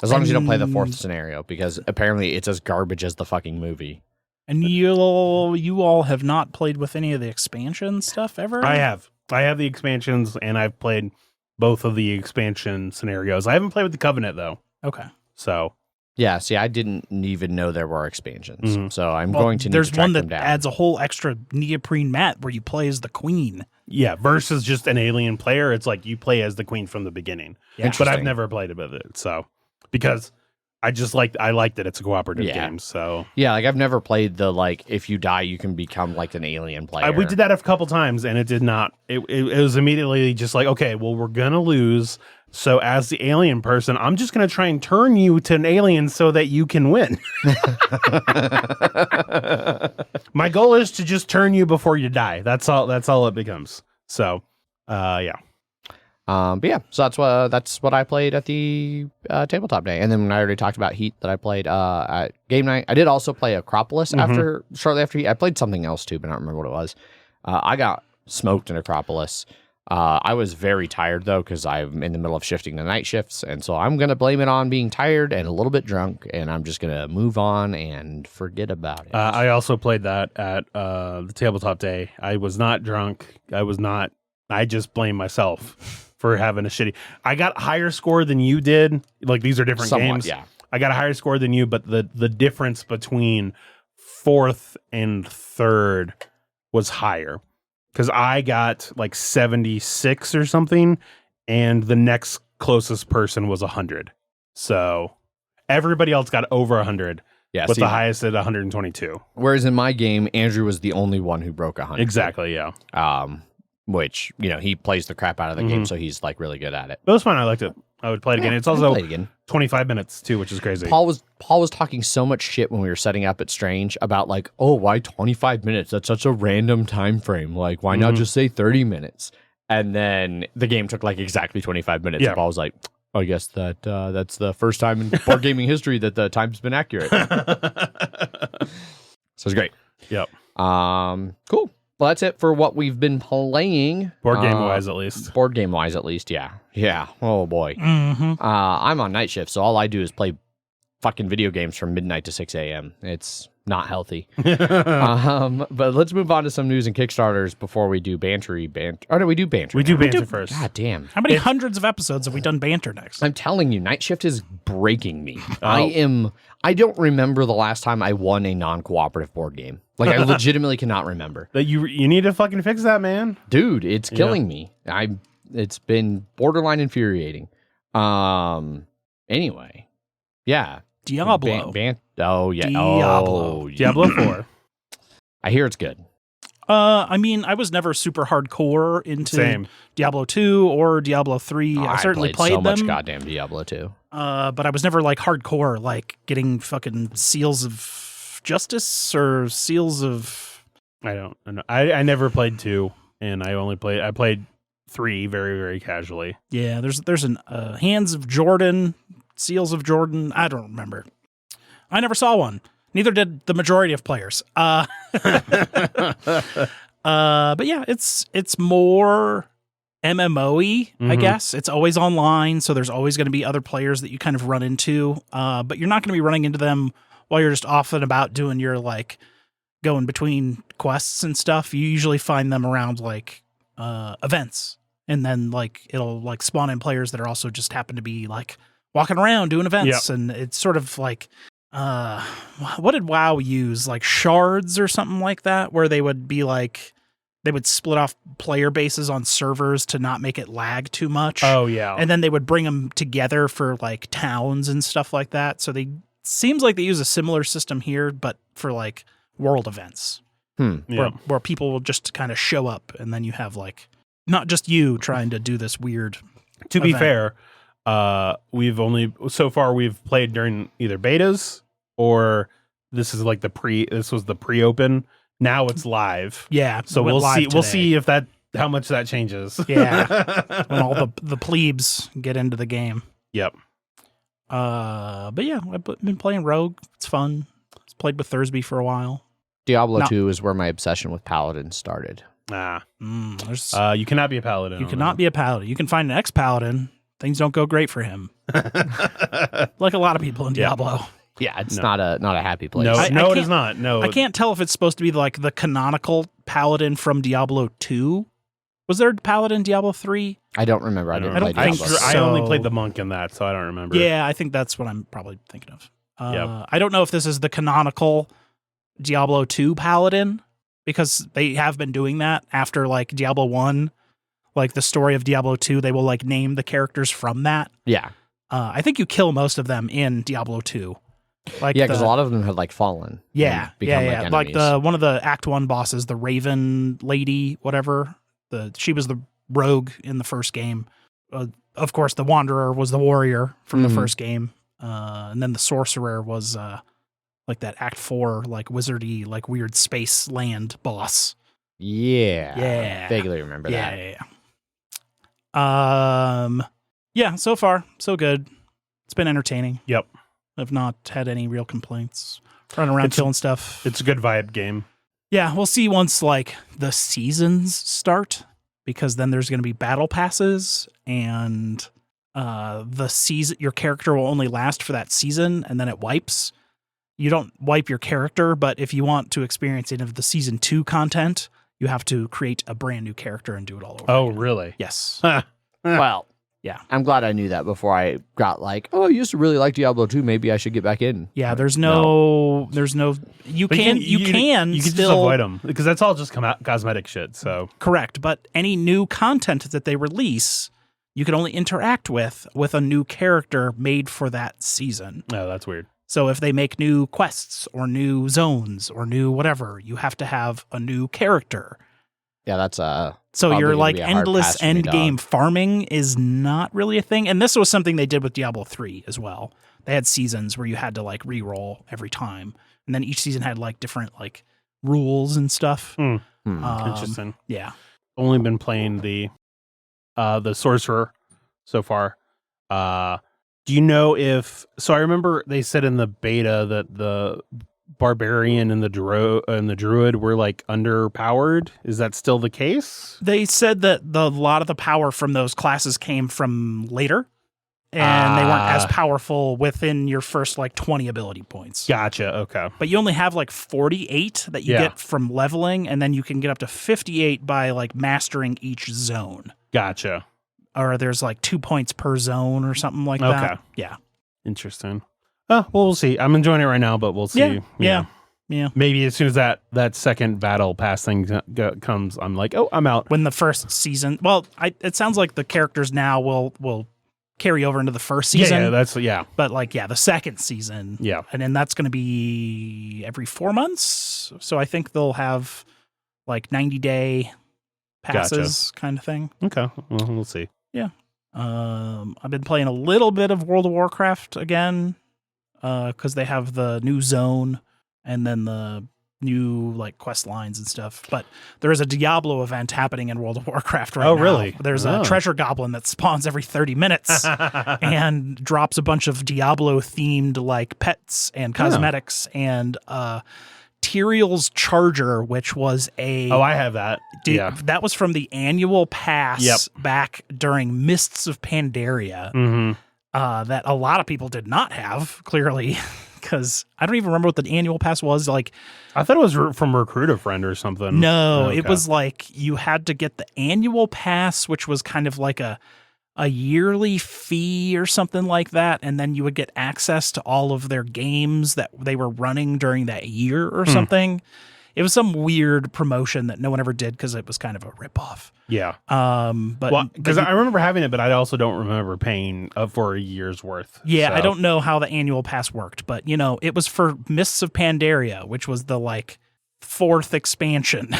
As long as you don't play the 4th scenario, because apparently it's as garbage as the fucking movie. And you all have not played with any of the expansion stuff ever? I have the expansions, and I've played both of the expansion scenarios. I haven't played with the Covenant, though. Okay. So. Yeah, see, I didn't even know there were expansions. So I'm going to need there's to track one them that down. adds a whole extra neoprene mat where you play as the queen. Yeah, versus just an alien player. It's like you play as the queen from the beginning. Yeah. But I've never played with it. So, because I liked it. It's a cooperative game. So yeah, like I've never played the like if you die you can become like an alien player. We did that a couple times, and it did not. It was immediately just like, okay, well, we're gonna lose. So as the alien person, I'm just gonna try and turn you to an alien so that you can win. My goal is to just turn you before you die. That's all it becomes. So, yeah. But yeah, so that's what I played at the tabletop day, and then I already talked about Heat that I played at game night. I did also play Akropolis shortly after Heat. I played something else too, but I don't remember what it was. I got smoked in Akropolis. I was very tired though because I'm in the middle of shifting to night shifts, and so I'm gonna blame it on being tired and a little bit drunk, and I'm just gonna move on and forget about it. I also played that at the tabletop day. I was not drunk. I just blame myself for having a shitty. I got a higher score than you did. Like these are different games. Yeah. I got a higher score than you, but the difference between 4th and 3rd was higher. Because I got like 76 or something, and the next closest person was 100. So everybody else got over 100. Yeah, with the highest at 122. Whereas in my game, Andrew was the only one who broke 100. Exactly, yeah. Which, you know, he plays the crap out of the game, so he's like really good at it. It was fun. I liked it. I would play it again. It's also 25 minutes too, which is crazy. Paul was talking so much shit when we were setting up at Strange about like, oh, why 25 minutes? That's such a random time frame. Like, why not just say 30 minutes? And then the game took like exactly 25 minutes. Yeah. And Paul was like, I guess that's the first time in board gaming history that the time's been accurate. So it's great. Yep. Cool. Well, that's it for what we've been playing. Board game wise, at least. Board game wise, at least. Yeah. Yeah. Oh boy. Mm-hmm. I'm on night shift, so all I do is play fucking video games from midnight to 6 a.m. It's not healthy. But let's move on to some news and Kickstarters before we do banter. Oh no, we do banter. We do banter first. God damn. How many hundreds of episodes have we done banter next? I'm telling you, night shift is breaking me. I don't remember the last time I won a non-cooperative board game. Like, I legitimately cannot remember. That you need to fucking fix that, man. Dude, it's killing me. It's been borderline infuriating. Anyway. Yeah. Diablo. Oh, yeah. Diablo. Oh, yeah. Diablo 4. I hear it's good. I mean, I was never super hardcore into Diablo 2 or Diablo 3. I certainly played so them. Much goddamn Diablo 2. But I was never like hardcore, like getting fucking seals of justice or seals of. I don't know. I never played 2, and I played 3 very, very casually. Yeah, there's an Hands of Jordan, Seals of Jordan. I don't remember. I never saw one. Neither did the majority of players. But yeah, it's more MMO-y, I guess. It's always online, so there's always going to be other players that you kind of run into. But you're not going to be running into them while you're just off and about doing your, like, going between quests and stuff. You usually find them around, like, events. And then, like, it'll, like, spawn in players that are also just happen to be, like, walking around doing events. Yep. And it's sort of like... what did WoW use? Like shards or something like that, where they would be like, they would split off player bases on servers to not make it lag too much. Oh yeah. And then they would bring them together for like towns and stuff like that. So seems like they use a similar system here, but for like world events where people will just kind of show up. And then you have like, not just you trying to do this weird. To be fair, we've played during either betas or this was the pre-open. Now it's live. Yeah. So we'll see how much that changes. Yeah. When all the plebes get into the game. Yep. But yeah, I've been playing Rogue. It's fun. I've played with Thursby for a while. Diablo 2 is where my obsession with Paladins started. You cannot be a Paladin. You cannot be a Paladin. You can find an ex-Paladin. Things don't go great for him. Like a lot of people in Diablo. Yeah, it's not a happy place. No, it is not. No, I can't tell if it's supposed to be like the canonical Paladin from Diablo 2. Was there a Paladin in Diablo 3? I don't remember. I didn't play Diablo. I only played the monk in that, so I don't remember. Yeah, I think that's what I'm probably thinking of. I don't know if this is the canonical Diablo 2 Paladin, because they have been doing that after like Diablo 1. Like the story of Diablo 2, they will like name the characters from that. Yeah. I think you kill most of them in Diablo 2. Like because a lot of them had like fallen. Yeah. Like, like one of the Act 1 bosses, the Raven lady, whatever. She was the rogue in the first game. Of course, the Wanderer was the warrior from the first game. And then the Sorcerer was like that Act 4, like wizardy, like weird space land boss. Yeah. I vaguely remember that. Yeah, so far, so good. It's been entertaining. Yep. I've not had any real complaints. Running around killing stuff. It's a good vibe game. Yeah, we'll see once like the seasons start, because then there's going to be battle passes, and the season, your character will only last for that season, and then it wipes. You don't wipe your character, but if you want to experience any of the season 2 content, you have to create a brand new character and do it all over. Oh, again. really? Yes. Well, yeah. I'm glad I knew that before I got like, I used to really like Diablo 2. Maybe I should get back in. Yeah, you can just avoid them, because that's all just cosmetic shit. So correct. But any new content that they release, you can only interact with a new character made for that season. Oh, that's weird. So if they make new quests or new zones or new whatever, you have to have a new character. Yeah, that's so your like endless end game farming is not really a thing. And this was something they did with Diablo 3 as well. They had seasons where you had to like re-roll every time, and then each season had like different like rules and stuff. Interesting. Yeah, only been playing the Sorcerer so far. Do you know if? So I remember they said in the beta that the barbarian and the druid were like underpowered. Is that still the case? They said that a lot of the power from those classes came from later, and they weren't as powerful within your first like 20 ability points. Gotcha. Okay. But you only have like 48 that you get from leveling, and then you can get up to 58 by like mastering each zone. Gotcha. Or there's like 2 points per zone or something like that. Okay. Yeah. Interesting. Well, we'll see. I'm enjoying it right now, but we'll see. Yeah. Maybe as soon as that second battle pass thing comes, I'm like, oh, I'm out. When the first season, well, it sounds like the characters now will carry over into the first season. But like, the second season. Yeah. And then that's going to be every 4 months. So I think they'll have like 90-day passes kind of thing. Okay. Well, we'll see. Yeah. I've been playing a little bit of World of Warcraft again, because they have the new zone and then the new like quest lines and stuff. But there is a Diablo event happening in World of Warcraft right now. Oh, really? There's a treasure goblin that spawns every 30 minutes and drops a bunch of Diablo themed like pets and cosmetics and Tyrael's Charger, which was I have that. That was from the annual pass back during Mists of Pandaria. Mm-hmm. That a lot of people did not have, clearly, because I don't even remember what the annual pass was. Like, I thought it was from Recruit a Friend or something. No, It was like you had to get the annual pass, which was kind of like a yearly fee or something like that, and then you would get access to all of their games that they were running during that year or something. It was some weird promotion that no one ever did because it was kind of a ripoff. Yeah. Because I remember having it, but I also don't remember paying for a year's worth. Yeah, so. I don't know how the annual pass worked, but it was for Mists of Pandaria, which was the like 4th expansion.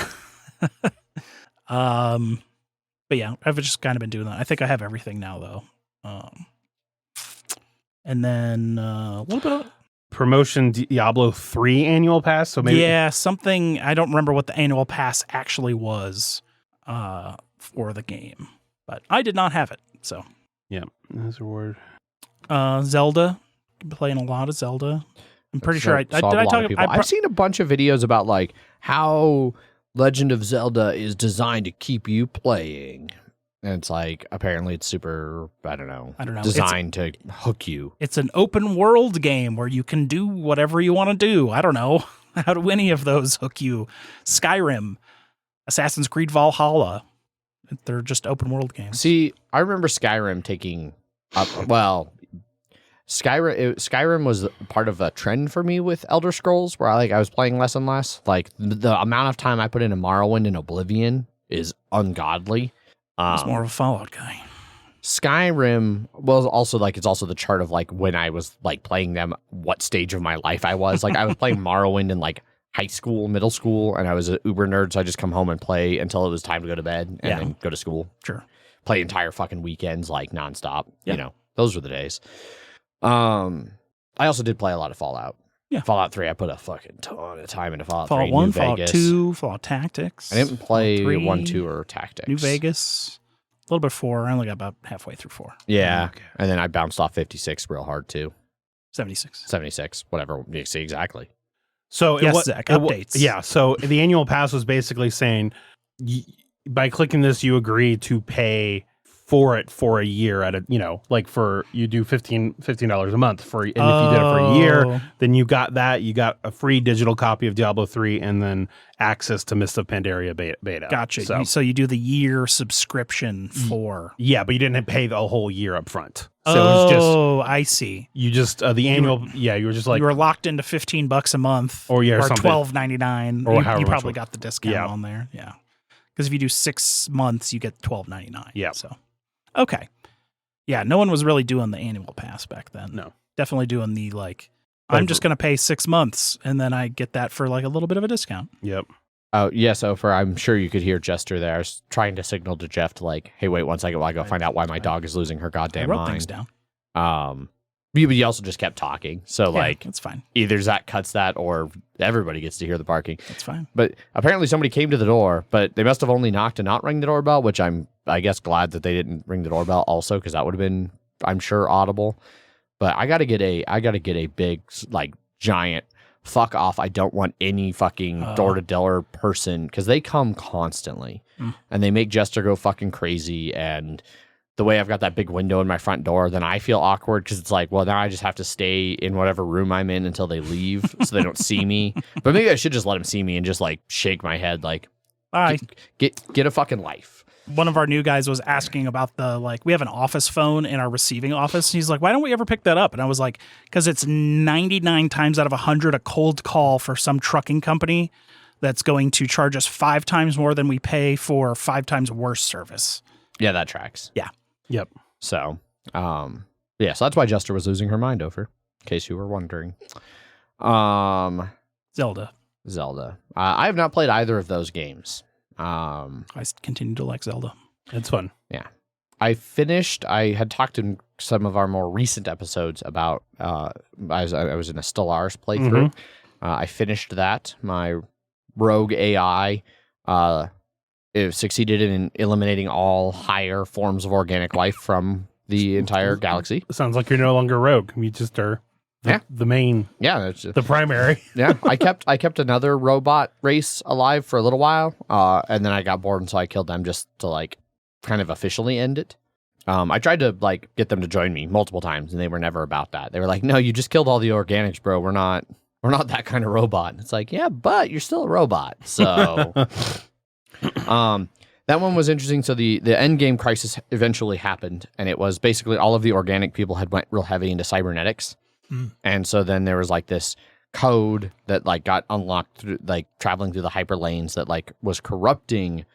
But yeah, I've just kind of been doing that. I think I have everything now, though. And then a little bit of promotion Diablo 3 annual pass. So maybe something. I don't remember what the annual pass actually was for the game, but I did not have it. So that's a word. Zelda. Been playing a lot of Zelda. I'm pretty sure I've seen a bunch of videos about like how Legend of Zelda is designed to keep you playing. And it's like, apparently it's super, I don't know, designed to hook you. It's an open world game where you can do whatever you want to do. I don't know. How do any of those hook you? Skyrim, Assassin's Creed Valhalla. They're just open world games. See, I remember Skyrim taking up, Skyrim was part of a trend for me with Elder Scrolls, where I was playing less and less. Like the amount of time I put into Morrowind and Oblivion is ungodly. I was more of a Fallout guy. Skyrim was also like it's also the chart of like when I was like playing them, what stage of my life I was. Like I was playing Morrowind in like high school, middle school, and I was an uber nerd, so I just come home and play until it was time to go to bed and then go to school. Sure, play entire fucking weekends like nonstop. Yeah. Those were the days. I also did play a lot of Fallout. Yeah. Fallout 3, I put a fucking ton of time into Fallout 3. 1, New Fallout Vegas. 2, Fallout Tactics. I didn't play 1, 2, or Tactics. New Vegas. A little bit 4. I only got about halfway through 4. Yeah. Okay. And then I bounced off 56 real hard too. 76. Whatever. You see, exactly. So Zach, updates. So the annual pass was basically saying, by clicking this, you agree to pay for it for a year at a, like for you do $15 a month and if you did it for a year, then you got a free digital copy of Diablo 3 and then access to Mists of Pandaria beta. Gotcha. So you do the year subscription for. Yeah, but you didn't pay the whole year up front. So it was just, I see. You just the annual. You were just like you were locked into $15 a month, or $12.99, or you probably got the discount on there. Yeah, because if you do 6 months, you get $12.99. Yeah. So. Okay. Yeah, no one was really doing the annual pass back then. No. Definitely doing the I'm just going to pay 6 months and then I get that for like a little bit of a discount. Yep. Oh, yeah, so I'm sure you could hear Jester there. I was trying to signal to Jeff to like, hey, wait 1 second while I go find out why my dog is losing her goddamn mind. I wrote things down. But you also just kept talking. So that's fine. Either Zach cuts that or everybody gets to hear the barking. That's fine. But apparently somebody came to the door, but they must have only knocked and not ring the doorbell, which I guess glad that they didn't ring the doorbell also, because that would have been I'm sure audible. But I gotta get a big like giant fuck off. I don't want any fucking door-to-door person because they come constantly and they make Jester go fucking crazy. And the way I've got that big window in my front door, then I feel awkward because it's like, well, now I just have to stay in whatever room I'm in until they leave so they don't see me. But maybe I should just let them see me and just like shake my head like, get a fucking life. One of our new guys was asking about we have an office phone in our receiving office. He's like, why don't we ever pick that up? And I was like, because it's 99 times out of 100 a cold call for some trucking company that's going to charge us 5 times more than we pay for 5 times worse service. Yeah, that tracks. Yeah. Yep. So, so that's why Jester was losing her mind over, in case you were wondering. Zelda. I have not played either of those games. I continue to like Zelda. It's fun. Yeah. I had talked in some of our more recent episodes about, I was in a Stellaris playthrough. I finished that. My rogue AI, it succeeded in eliminating all higher forms of organic life from the entire galaxy. Sounds like you're no longer rogue. You just are the main, the primary. Yeah, I kept another robot race alive for a little while, and then I got bored, and so I killed them just to like kind of officially end it. I tried to like get them to join me multiple times, and they were never about that. They were like, "No, you just killed all the organics, bro. We're not that kind of robot." And it's like, yeah, but you're still a robot, so. That one was interesting. So the end game crisis eventually happened, and it was basically all of the organic people had went real heavy into cybernetics. And so then there was like this code that like got unlocked through like traveling through the hyperlanes that like was corrupting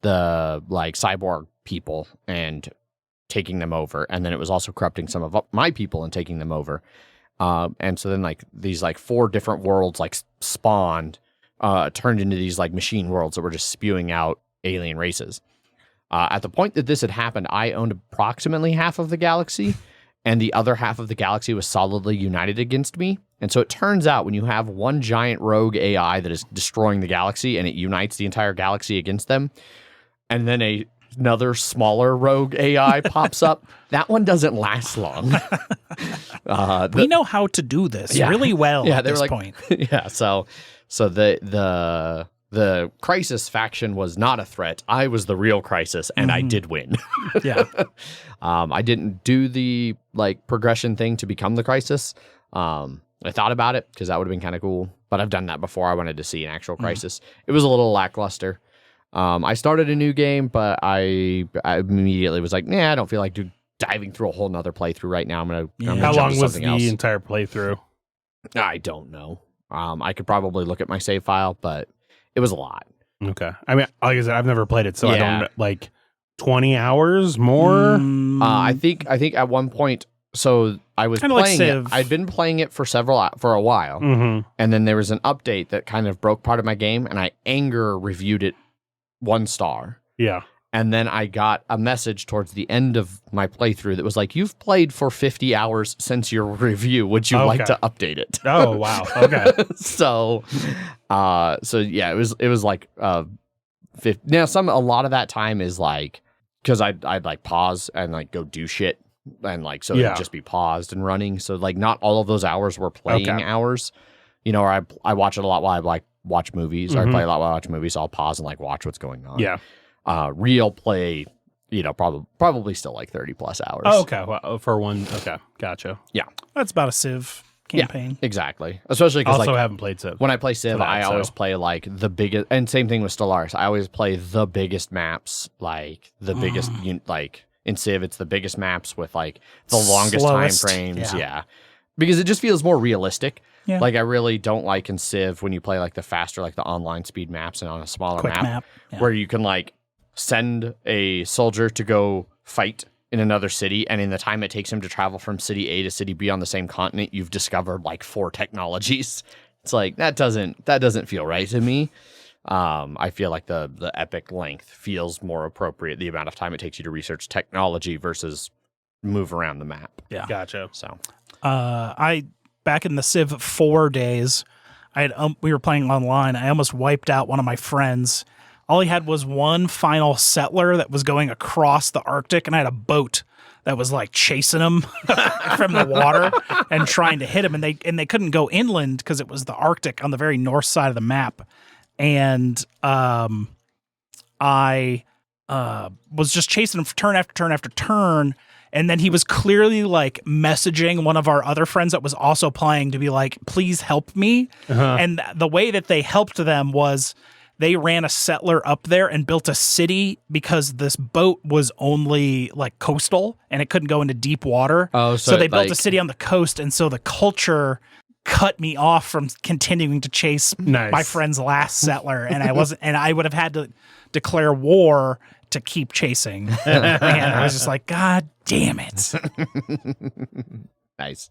the like cyborg people and taking them over. And then it was also corrupting some of my people and taking them over. And so then like these like 4 different worlds like spawned, turned into these like machine worlds that were just spewing out alien races. At the point that this had happened, I owned approximately half of the galaxy, and the other half of the galaxy was solidly united against me. And so it turns out when you have one giant rogue AI that is destroying the galaxy and it unites the entire galaxy against them, and then another smaller rogue AI pops up, that one doesn't last long. We know how to do this really well at this point. Yeah, so the Crisis faction was not a threat. I was the real Crisis, and I did win. Yeah. I didn't do the like progression thing to become the Crisis. I thought about it because that would have been kind of cool, but I've done that before. I wanted to see an actual Crisis. It was a little lackluster. I started a new game, but I immediately was like, I don't feel like diving through a whole nother playthrough right now. I'm gonna How long was the else. entire playthrough? I don't know. I could probably look at my save file, but it was a lot. Okay. I mean, like I said, I've never played it, so I don't like 20 hours more. I think at one point, so I was kinda playing like it. Civ. I'd been playing it for a while, and then there was an update that kind of broke part of my game, and I reviewed it 1 star. Yeah. And then I got a message towards the end of my playthrough that was like, "You've played for 50 hours since your review. Would you like to update it?" Oh, wow. Okay. So yeah, it was like 50. Now a lot of that time is like because I'd like pause and like go do shit and like so it'd just be paused and running. So like not all of those hours were playing hours. Or I watch it a lot while I like watch movies. Or I play a lot while I watch movies. So I'll pause and like watch what's going on. Yeah. Real play, probably still like 30 plus hours. Oh, okay. Well, for one. Okay. Gotcha. Yeah. That's about a Civ campaign. Yeah, exactly. Especially because also haven't played Civ. When I play Civ, I always play like the biggest, and same thing with Stellaris. I always play the biggest maps, like the biggest, like in Civ, it's the biggest maps with like the longest Slowest. time frames. Yeah. Because it just feels more realistic. Yeah. Like I really don't like in Civ when you play like the faster, like the online speed maps and on a smaller Quick map. Yeah. where you can like send a soldier to go fight in another city, and in the time it takes him to travel from city A to city B on the same continent, you've discovered like 4 technologies. It's like that doesn't feel right to me. I feel like the epic length feels more appropriate, the amount of time it takes you to research technology versus move around the map. Yeah. Gotcha. So I back in the Civ 4 days, we were playing online. I almost wiped out one of my friends. All he had was one final settler that was going across the Arctic, and I had a boat that was like chasing him from the water and trying to hit him, and they couldn't go inland because it was the Arctic on the very north side of the map. And I was just chasing him for turn after turn after turn. And then he was clearly like messaging one of our other friends that was also playing to be like, please help me. And the way that they helped them was they ran a settler up there and built a city because this boat was only like coastal and it couldn't go into deep water. Oh, so they built a city on the coast. And so the culture cut me off from continuing to chase my friend's last settler. And I would have had to declare war to keep chasing. And I was just like, God damn it. Nice.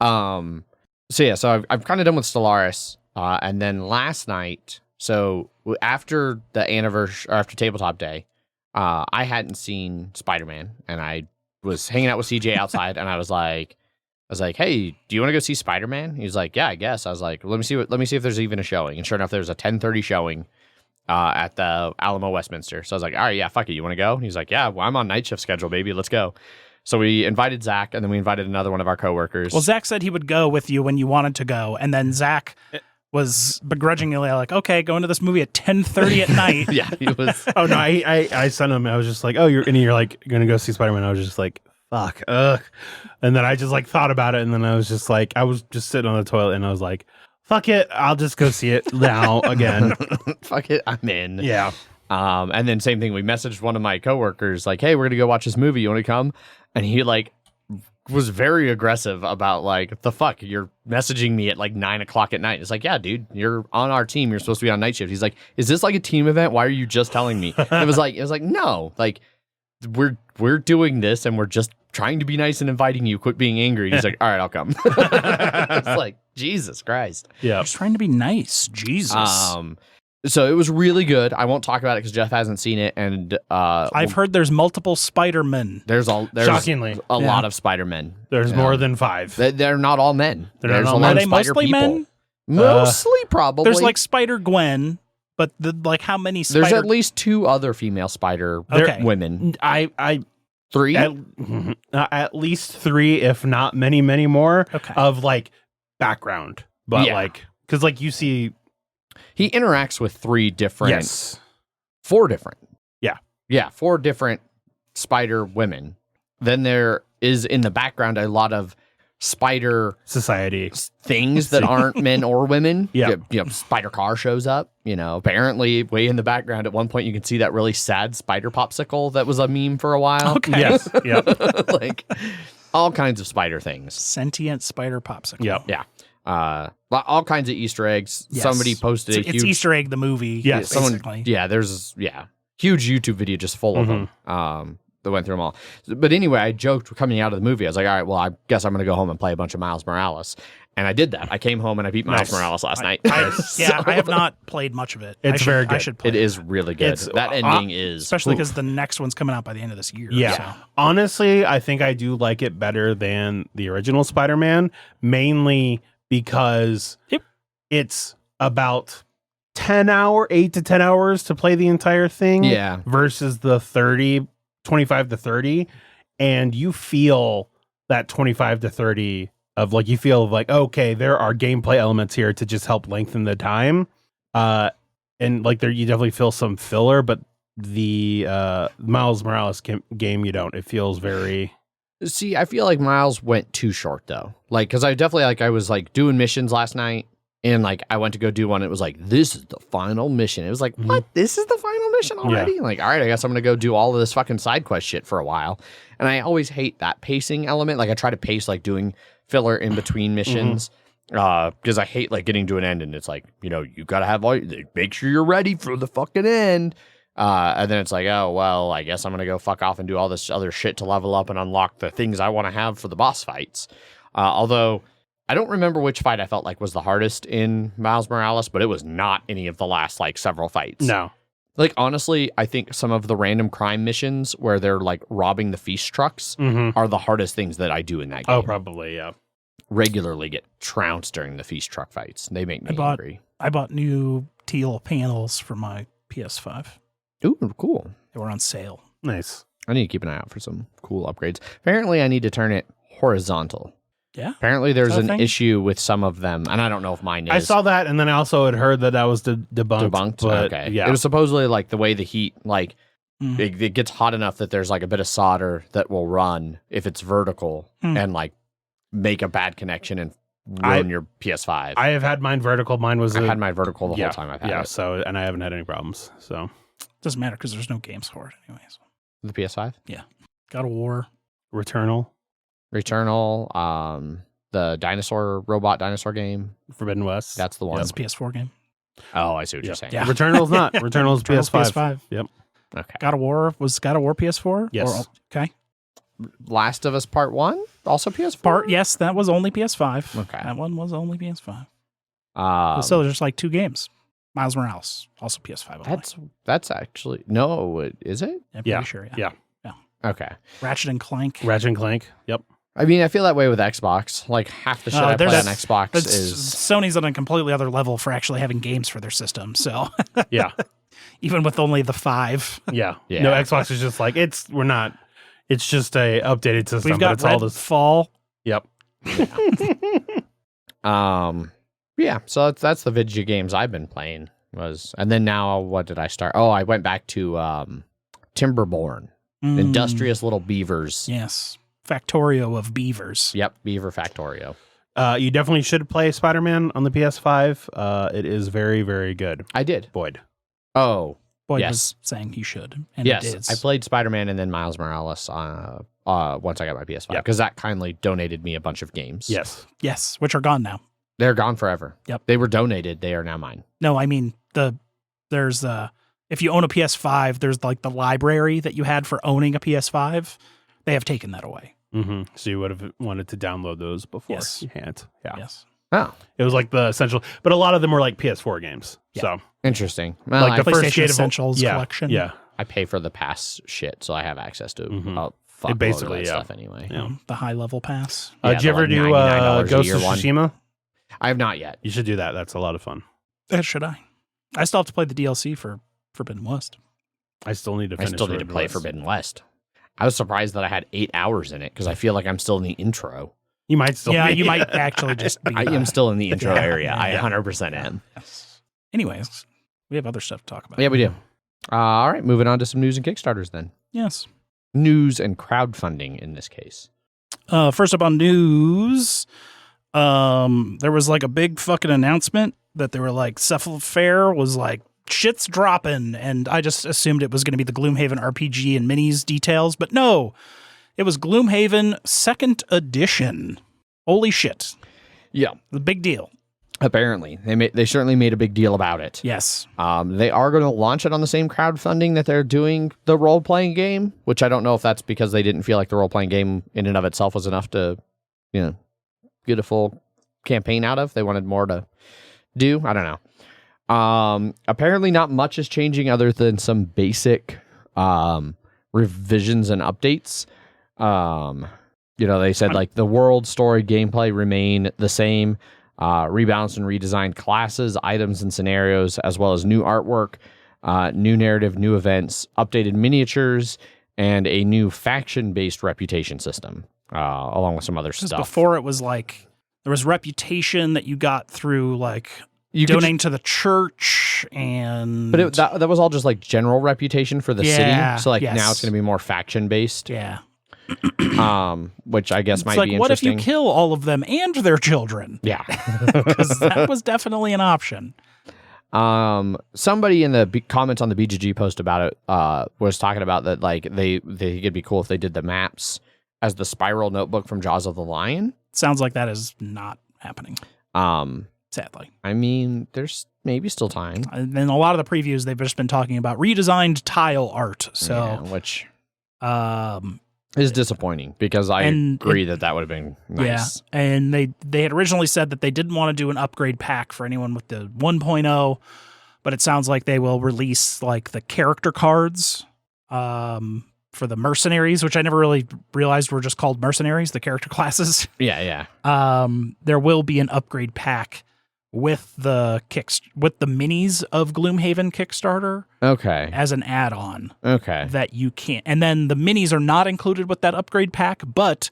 So I've kind of done with Stellaris. And then last night, so after the anniversary, or after tabletop day, I hadn't seen Spider-Man, and I was hanging out with CJ outside, and I was like, hey, do you want to go see Spider-Man? He's like, yeah, I guess. I was like, let me see if there's even a showing. And sure enough, there's a 10:30 showing at the Alamo Westminster. So I was like, all right, yeah, fuck it. You want to go? And he's like, yeah, well, I'm on night shift schedule, baby. Let's go. So we invited Zach, and then we invited another one of our coworkers. Well, Zach said he would go with you when you wanted to go. And then Zach was begrudgingly like, okay, going to this movie at 10:30 at night. Yeah, he was. Oh, no, I sent him. I was just like, oh, you're like, going to go see Spider-Man. I was just like, fuck, ugh. And then I just like thought about it, and then I was just like, I was just sitting on the toilet, and I was like, fuck it, I'll just go see it now again. Fuck it, I'm in. Yeah. And then same thing, we messaged one of my coworkers like, hey, we're gonna go watch this movie, you want to come? And he like was very aggressive about like, the fuck, you're messaging me at like 9:00 at night. It's like, yeah, dude, you're on our team, you're supposed to be on night shift. He's like, is this like a team event? Why are you just telling me? And it was like no, like we're doing this and we're just trying to be nice and inviting you. Quit being angry. He's like, all right, I'll come. It's like, Jesus Christ. Yeah. Just trying to be nice. Jesus. So it was really good. I won't talk about it because Jeff hasn't seen it, and I've heard there's multiple Spider-Men. There's shockingly a lot of Spider-Men. There's more than 5. They're not all men. There's a lot Are of they spider mostly people. men? Mostly, probably. There's like Spider-Gwen, but like how many Spider... There's at least 2 other female spider women. I 3? At least 3, if not many, many more of like background. But like, because like you see... He interacts with 3 different... Yes. 4 different. Yeah. Yeah, 4 different spider women. Then there is in the background a lot of spider society things that aren't men or women. Yeah. You know, Spider Car shows up. You know, apparently way in the background at one point you can see that really sad spider popsicle that was a meme for a while. Okay. Yes. Yep. Like all kinds of spider things. Sentient spider popsicle. Yep. Yeah. All kinds of Easter eggs. Yes. Somebody posted it's Easter egg the movie. Yes. Basically. There's huge YouTube video just full of them. That went through them all. But anyway, I joked coming out of the movie. I was like, all right, well, I guess I'm going to go home and play a bunch of Miles Morales. And I did that. I came home and I beat Miles Morales last night. I have not played much of it. It's very good. I should play it. It is really good. That ending is... Especially because the next one's coming out by the end of this year. Yeah. So. Honestly, I think I do like it better than the original Spider-Man, mainly because it's about 8 to 10 hours to play the entire thing. Yeah. Versus the 25 to 30. And you feel that 25 to 30 of like, you feel like, okay, there are gameplay elements here to just help lengthen the time. And like there, you definitely feel some filler, but the Miles Morales game, you don't. It feels very... See, I feel like Miles went too short though. Like, because I definitely I was like doing missions last night, and like I went to go do one. It was like, this is the final mission. It was like, what? This is the final mission already? Yeah. Like, all right, I guess I'm gonna go do all of this fucking side quest shit for a while. And I always hate that pacing element. Like I try to pace like doing filler in between missions. Because I hate like getting to an end and it's like, you know, you gotta have make sure you're ready for the fucking end. And then it's like, oh, well, I guess I'm going to go fuck off and do all this other shit to level up and unlock the things I want to have for the boss fights. Although I don't remember which fight I felt like was the hardest in Miles Morales, but it was not any of the last like several fights. No. Like, honestly, I think some of the random crime missions where they're like robbing the feast trucks are the hardest things that I do in that game. Oh, probably, yeah. Regularly get trounced during the feast truck fights. They make me angry. I bought new teal panels for my PS5. Ooh, cool. They were on sale. Nice. I need to keep an eye out for some cool upgrades. Apparently, I need to turn it horizontal. Yeah. Apparently, there's an thing? issue with some of them, and I don't know if mine is. I saw that, and then I also had heard that was debunked. But, okay. Yeah. It was supposedly like the way the heat, like Mm. it gets hot enough that there's like a bit of solder that will run if it's vertical and like make a bad connection and ruin your PS5. I have had mine vertical. Mine was. I've had mine vertical the whole time I've had it. So, and I haven't had any problems. So Doesn't matter because there's no games for it, anyways. The PS5? God of War. Returnal, the robot dinosaur game. Forbidden West. That's the one. That's a PS4 game. Oh, I see what you're saying. Yeah. Returnal's not. Returnal's PS5. Yep. Okay. God of War PS4? Yes. Okay. Last of Us Part 1, also PS4? Yes, that was only PS5. Okay. That one was only PS5. So there's like 2 games. Miles Morales, also PS5 only. that's actually no, is it? I'm pretty sure. Yeah. Okay. Ratchet and Clank. Yep. I mean, I feel that way with Xbox. Like half the shit I play on Xbox is Sony's on a completely other level for actually having games for their system. So Yeah. even with only the 5, Yeah. Yeah. No, Xbox is just like it's just a updated system. we've got but it's all this. Redfall. Yep. yeah. So that's the video games I've been playing and then now what did I start? Oh, I went back to Timberborn, Industrious Little Beavers. Yes. Factorio of beavers. Yep, Beaver Factorio. You definitely should play Spider-Man on the PS5. It is very, very good. I did. Boyd. Oh, Boyd yes. was saying he should. And yes, it is. I played Spider-Man and then Miles Morales once I got my PS5 because that kindly donated me a bunch of games. Yes. Yes, which are gone now. They're gone forever. Yep. They were donated. They are now mine. No, I mean there's if you own a PS5, there's like the library that you had for owning a PS5. They have taken that away. Mm-hmm. So you would have wanted to download those before. Yes. You can't. Yeah. Yes. Oh, It was like the essential, but a lot of them were like PS4 games. Yeah. So interesting. Well, like the PlayStation first Gate of Essentials yeah, collection. Yeah. I pay for the pass shit, so I have access to Mhm. fuck Basically, of that yeah. stuff anyway. Yeah. The high level pass. Yeah, Did you the, ever like, do $99 a Ghost year of one. Tsushima? I have not yet. You should do that. That's a lot of fun. Should I? I still have to play the DLC for Forbidden West. I still need to I finish still need to play Forbidden West. I was surprised that I had 8 hours in it because I feel like I'm still in the intro. You might still be. You might actually just be. I am still in the intro Yeah, area. yeah, I yeah. 100% am. Yes. Anyways, we have other stuff to talk about. Yeah, we do. All right, moving on to some news and Kickstarters then. Yes. News and crowdfunding in this case. First up on news, there was like a big fucking announcement that they were like Cephalid Fair was like shit's dropping, and I just assumed it was going to be the Gloomhaven RPG and minis details, but no, it was Gloomhaven 2nd edition. Holy shit! Yeah, The big deal. apparently they certainly made a big deal about it. Yes. They are going to launch it on the same crowdfunding that they're doing the role playing game, which I don't know if that's because they didn't feel like the role playing game in and of itself was enough to, get a full campaign out of. They wanted more to do. I don't know. Apparently not much is changing other than some basic revisions and updates. They said like the world, story, gameplay remain the same. Rebalanced and redesigned classes, items, and scenarios, as well as new artwork, new narrative, new events, updated miniatures, and a new faction-based reputation system, along with some other stuff. Before it was like there was reputation that you got through like You could donating to the church, and But that was all just like general reputation for the Yeah, city. So like yes. now it's going to be more faction-based, yeah. which I guess It's might like, be what if interesting. you kill all of them and their children? Yeah. Because that was definitely an option. Somebody in the comments on the BGG post about it was talking about that like they think it'd be cool if they did the maps as the spiral notebook from Jaws of the Lion. Sounds like that is not happening, sadly. I mean, there's maybe still time. And in a lot of the previews, they've just been talking about redesigned tile art. So, which um, is disappointing because I agree that would have been nice. yeah. And they had originally said that they didn't want to do an upgrade pack for anyone with the 1.0, but it sounds like they will release like the character cards for the mercenaries, which I never really realized were just called mercenaries, the character classes. Yeah. There will be an upgrade pack with the minis of Gloomhaven Kickstarter. Okay. As an add-on. Okay. That you can't. And then the minis are not included with that upgrade pack, but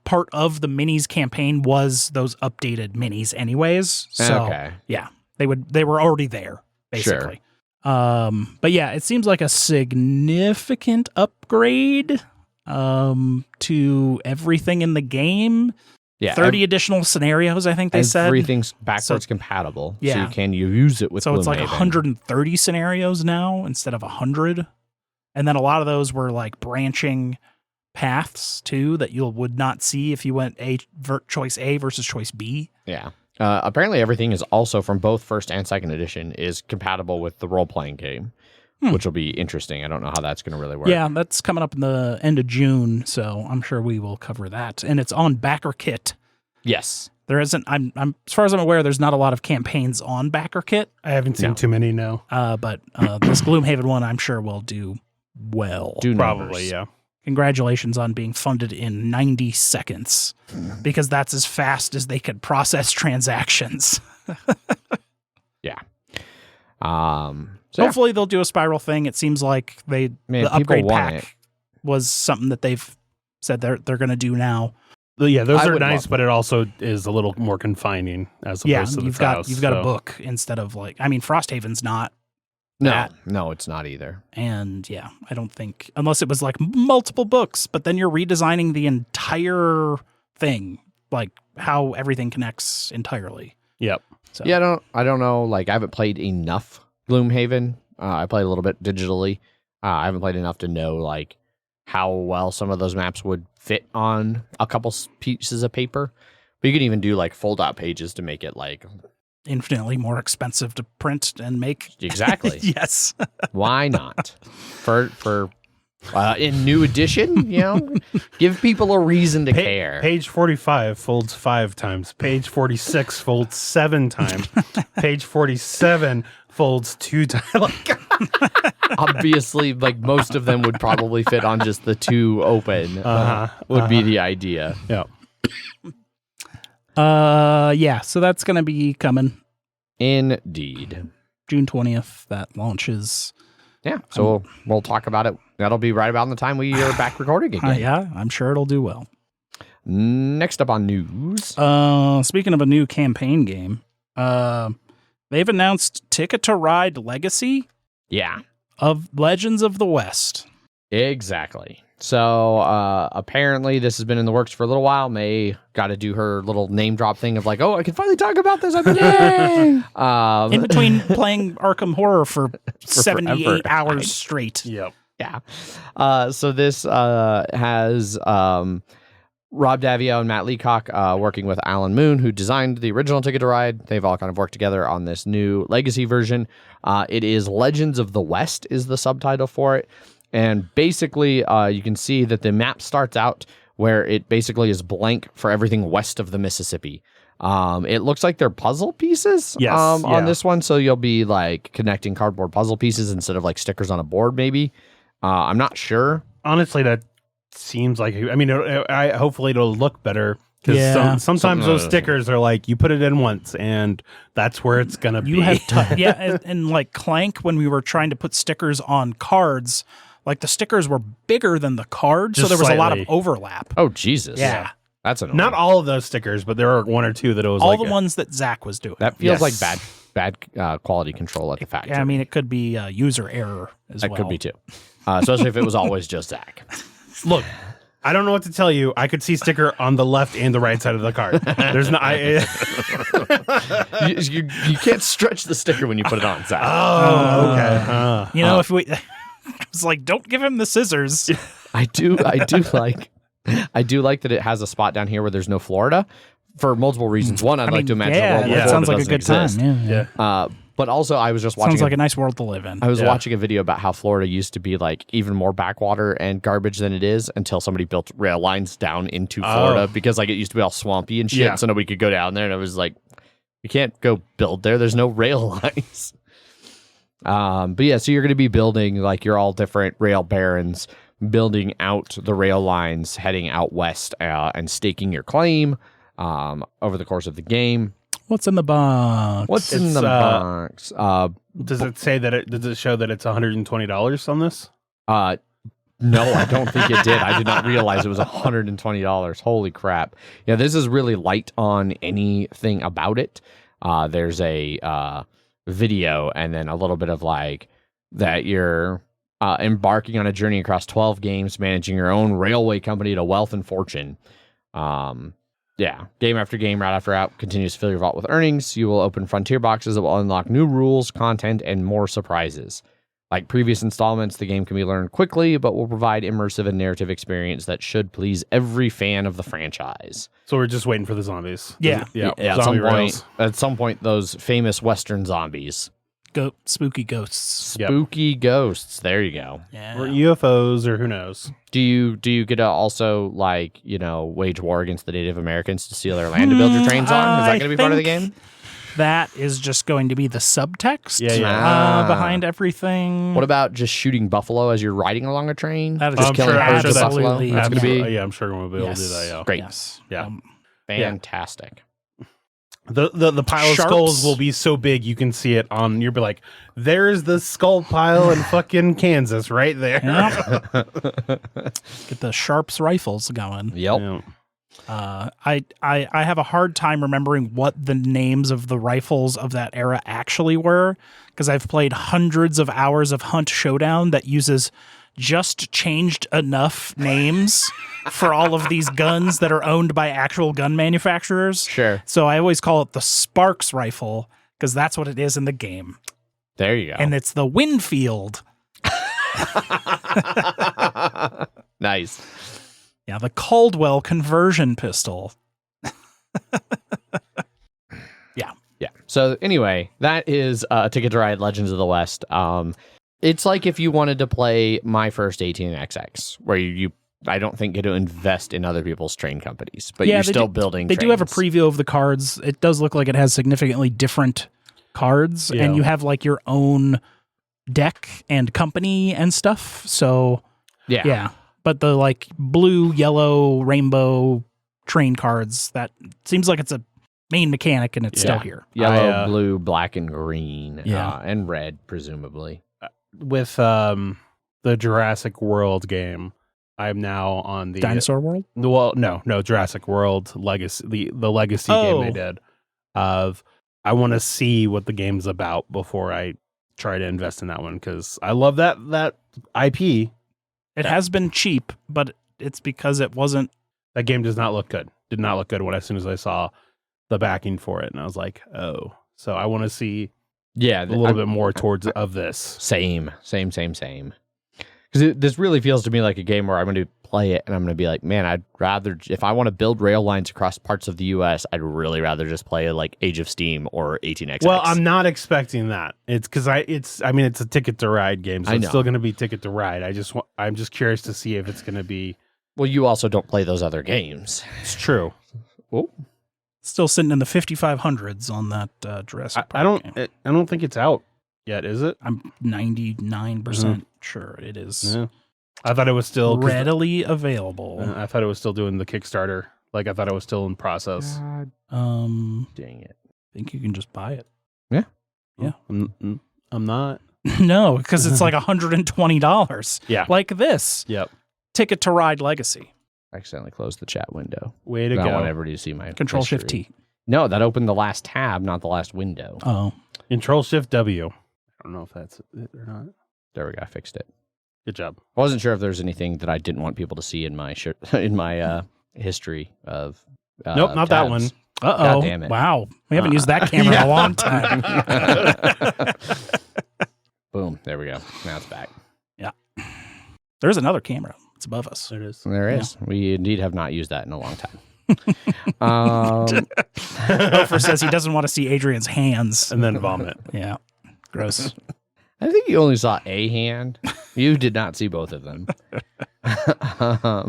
part of the minis campaign was those updated minis anyways. So yeah, they were already there basically. Sure. But yeah, it seems like a significant upgrade to everything in the game. Yeah, 30 additional scenarios, I think they said. Everything's backwards compatible. Yeah. So you use it with So it's like Gloomhaven. 130 scenarios now instead of 100. And then a lot of those were like branching paths too that you would not see if you went choice A versus choice B. Yeah. Apparently everything is also from both first and second edition is compatible with the role-playing game, which will be interesting. I don't know how that's going to really work. Yeah, that's coming up in the end of June, so I'm sure we will cover that. And it's on Backer Kit. Yes. There isn't, I'm as far as I'm aware, there's not a lot of campaigns on Backer Kit. I haven't seen too many, no. But this Gloomhaven one, I'm sure will do well. Probably, yeah. Congratulations on being funded in 90 seconds, because that's as fast as they could process transactions. Yeah. So hopefully they'll do a spiral thing. It seems like the upgrade pack was something that they've said they're going to do now. Yeah, those are nice, but it also is a little more confining as opposed to the house. You've got a book instead of Frosthaven's not. No, it's not either. And yeah, I don't think, unless it was like multiple books, but then you're redesigning the entire thing, like how everything connects entirely. Yep. So. Yeah, I don't know. Like, I haven't played enough Gloomhaven. I played a little bit digitally. I haven't played enough to know like how well some of those maps would fit on a couple pieces of paper. But you can even do like fold out pages to make it like infinitely more expensive to print and make. Exactly. Yes. Why not? For in new edition, give people a reason to care. Page 45 folds 5 times. Page 46 folds 7 times. Page 47 folds 2 times. Obviously, like most of them would probably fit on just the 2 open. Would be the idea. Yeah. Yeah, so that's going to be coming. Indeed. June 20th, that launches. Yeah, so we'll talk about it. That'll be right about the time we are back recording again. Yeah, I'm sure it'll do well. Next up on news. Speaking of a new campaign game, they've announced Ticket to Ride Legacy. Yeah. Of Legends of the West. Exactly. So apparently this has been in the works for a little while. May got to do her little name drop thing of like, oh, I can finally talk about this. I've been in between playing Arkham Horror for 78 forever. Hours straight. Yep. Yeah. So this has Rob Davio and Matt Leacock working with Alan Moon, who designed the original Ticket to Ride. They've all kind of worked together on this new Legacy version. It is Legends of the West is the subtitle for it. And basically, you can see that the map starts out where it basically is blank for everything west of the Mississippi. It looks like they're puzzle pieces on this one. So you'll be like connecting cardboard puzzle pieces instead of like stickers on a board, maybe. I'm not sure. Honestly, that seems like, hopefully it'll look better. Because sometimes those stickers are like, you put it in once, and that's where it's going to be. And like Clank, when we were trying to put stickers on cards, like the stickers were bigger than the cards, so there was a lot of overlap. Oh, Jesus. Yeah. That's annoying. Not all of those stickers, but there are 1 or 2 that it was all the ones that Zach was doing. That feels like bad quality control at the factory. Yeah, I mean, it could be user error as well. That could be too. Especially if it was always just Zach. Look, I don't know what to tell you. I could see sticker on the left and the right side of the card. There's no. You can't stretch the sticker when you put it on, Zach. Oh, okay. If we, it's like, don't give him the scissors. I do like that it has a spot down here where there's no Florida for multiple reasons. One, I'd like to imagine a world where Florida sounds like a good exist. time. Yeah. But also, I was just watching. Sounds like a nice world to live in. I was watching a video about how Florida used to be like even more backwater and garbage than it is until somebody built rail lines down into Florida because like it used to be all swampy and shit. So nobody could go down there, and it was like, you can't go build there. There's no rail lines. But yeah, so you're going to be building like you're all different rail barons, building out the rail lines, heading out west, and staking your claim over the course of the game. What's in the box? What's in the box? Does it say that does it show that it's $120 on this? No, I don't think it did. I did not realize it was $120. Holy crap. Yeah, this is really light on anything about it. There's a video and then a little bit of like that you're embarking on a journey across 12 games, managing your own railway company to wealth and fortune. Yeah, game after game, route after route, continues to fill your vault with earnings. You will open frontier boxes that will unlock new rules, content, and more surprises. Like previous installments, the game can be learned quickly, but will provide immersive and narrative experience that should please every fan of the franchise. So we're just waiting for the zombies. Yeah. At some point, those famous Western zombies. Spooky ghosts. Spooky ghosts. There you go. Yeah. Or UFOs, or who knows. Do you get to also wage war against the Native Americans to steal their land to build your trains on? Is that going to be part of the game? That is just going to be the subtext behind everything. What about just shooting buffalo as you're riding along a train? That is just killing herds of buffalo. absolutely. That's going to be I'm sure we'll be able to do that. Yeah. Great. Yes. Yeah. Fantastic. The pile of skulls will be so big you can see it on. You'll be like, "There's the skull pile in fucking Kansas, right there." Yep. Get the Sharps rifles going. Yep. Yeah. I have a hard time remembering what the names of the rifles of that era actually were, because I've played hundreds of hours of Hunt Showdown that uses just changed enough names for all of these guns that are owned by actual gun manufacturers. Sure. So I always call it the Sparks rifle, because that's what it is in the game. There you go. And it's the Winfield. Nice. Yeah, the Caldwell conversion pistol. Yeah. So anyway, that is Ticket to Ride Legends of the West. It's like if you wanted to play My First 18XX, where I don't think get to invest in other people's train companies, but you're still building They trains. do have a preview of the cards. It does look like it has significantly different cards, and you have like your own deck and company and stuff. So yeah. But the like blue, yellow, rainbow train cards, that seems like it's a main mechanic and it's still here. Yellow, blue, black, and green. Yeah. And red, presumably. With the Jurassic World game, I'm now on the Dinosaur World? Well, no, Jurassic World Legacy, the Legacy game they did. I want to see what the game's about before I try to invest in that one, because I love that IP. It has been cheap, but it's because it wasn't. That game does not look good. Did not look good as soon as I saw the backing for it, and I was like, oh. So I want to see a little bit more towards of this. Same. Because this really feels to me like a game where I'm going to play it and I'm going to be like, man, I'd rather, if I want to build rail lines across parts of the U.S., I'd really rather just play like Age of Steam or 18XX. Well, I'm not expecting that. It's because it's a Ticket to Ride game, so it's still going to be Ticket to Ride. I'm just curious to see if it's going to be. Well, you also don't play those other games. It's true. Oh. Still sitting in the 5500s on that Jurassic Park game. I don't think it's out yet, is it? I'm 99% sure it is. Yeah. I thought it was still readily available. I thought it was still doing the Kickstarter. Like, I thought it was still in process. Dang it. I think you can just buy it. Yeah. I'm not. No, because it's like $120. Yeah. Like this. Yep. Ticket to Ride Legacy. I accidentally cled the chat window. Way to go. I go. want everybody to see my Control-Shift-T. No, that opened the last tab, not the last window. Oh. Control-Shift-W. I don't know if that's it or not. There we go. I fixed it. Good job. I wasn't sure if there's anything that I didn't want people to see in my history of. Nope, not tabs. that one. Uh-oh. God damn it. Wow. We haven't used that camera in a long time. Boom. There we go. Now it's back. Yeah. There's another camera. It's above us. There it is. There is. We indeed have not used that in a long time. Ofer says he doesn't want to see Adrian's hands. And then vomit. Yeah. Gross. I think you only saw a hand. You did not see both of them.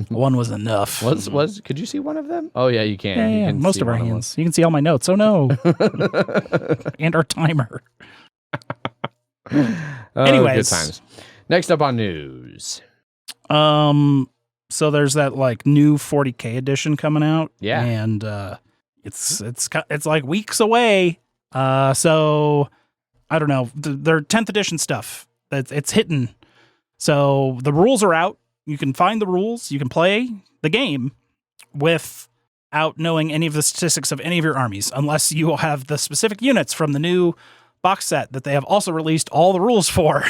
One was enough. Could you see one of them? Oh yeah, you can. Yeah, You can most see of our one them. hands. You can see all my notes. Oh no. And our timer. Anyways. Good times. Next up on news. So there's that like new 40K edition coming out. Yeah. And It's like weeks away. So I don't know. Their 10th edition stuff. It's hitting. So the rules are out. You can find the rules. You can play the game without knowing any of the statistics of any of your armies, unless you will have the specific units from the new box set that they have also released all the rules for.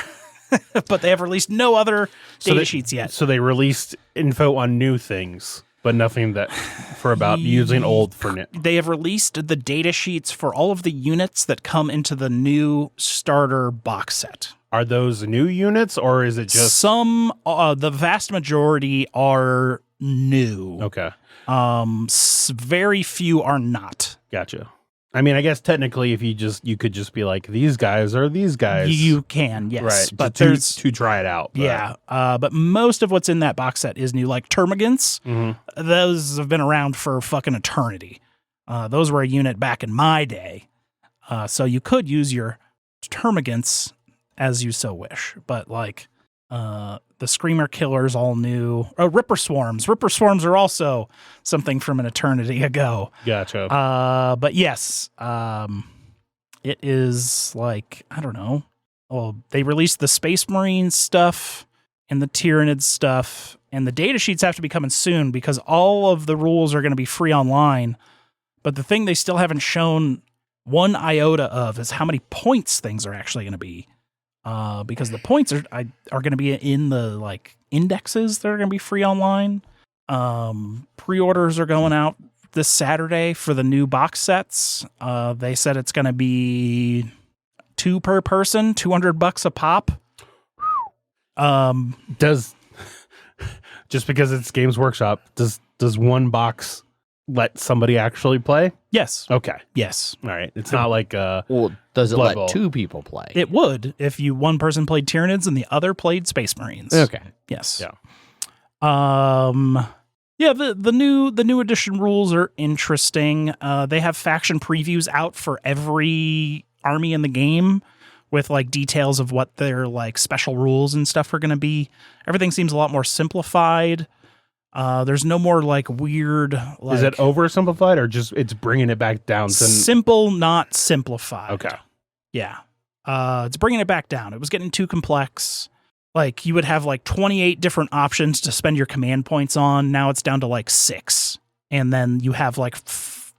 But they have released no other data sheets yet. So they released info on new things, but nothing that for about using old for it. They have released the data sheets for all of the units that come into the new starter box set. Are those new units, or is it just some? The vast majority are new. Okay. Very few are not. Gotcha. I mean, I guess technically, if you could just be like, these guys are these guys. You can, yes, right? But to try it out. But. Yeah. But most of what's in that box set is new, like termagants. Mm-hmm. Those have been around for fucking eternity. Those were a unit back in my day. So you could use your termagants as you so wish, but like the Screamer Killer's all new. Oh, Ripper Swarms. Ripper Swarms are also something from an eternity ago. Gotcha. But yes, it is like, I don't know. Well, they released the Space Marine stuff and the Tyrannid stuff, and the data sheets have to be coming soon because all of the rules are going to be free online. But the thing they still haven't shown one iota of is how many points things are actually going to be. Because the points are going to be in the like indexes that are going to be free online. Pre-orders are going out this Saturday for the new box sets. They said it's going to be 2 per person, $200 a pop. Does just because it's Games Workshop, does one box let somebody actually play? Yes. Okay. Yes. All right. It's not like well, does it Blood let Bowl. 2 people play? It would if one person played Tyranids and the other played Space Marines. Okay. Yes. Yeah. Yeah, the new edition rules are interesting. They have faction previews out for every army in the game with like details of what their like special rules and stuff are going to be. Everything seems a lot more simplified. There's no more like weird. Like, is it oversimplified or just it's bringing it back down to simple, not simplified? Okay. Yeah. It's bringing it back down. It was getting too complex. Like you would have like 28 different options to spend your command points on. Now it's down to like 6. And then you have like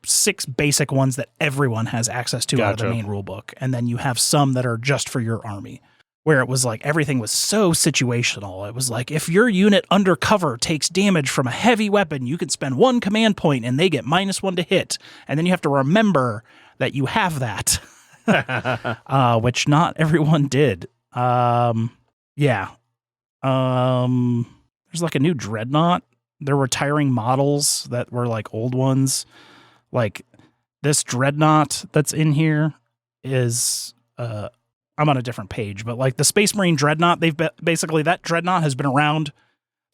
6 basic ones that everyone has access to out of the main rule book. And then you have some that are just for your army, where it was like everything was so situational. It was like if your unit undercover takes damage from a heavy weapon, you can spend 1 command point and they get -1 to hit. And then you have to remember that you have that, which not everyone did. Yeah. There's like a new Dreadnought. They're retiring models that were like old ones. Like this Dreadnought that's in here is, I'm on a different page, but like the Space Marine Dreadnought, basically that Dreadnought has been around.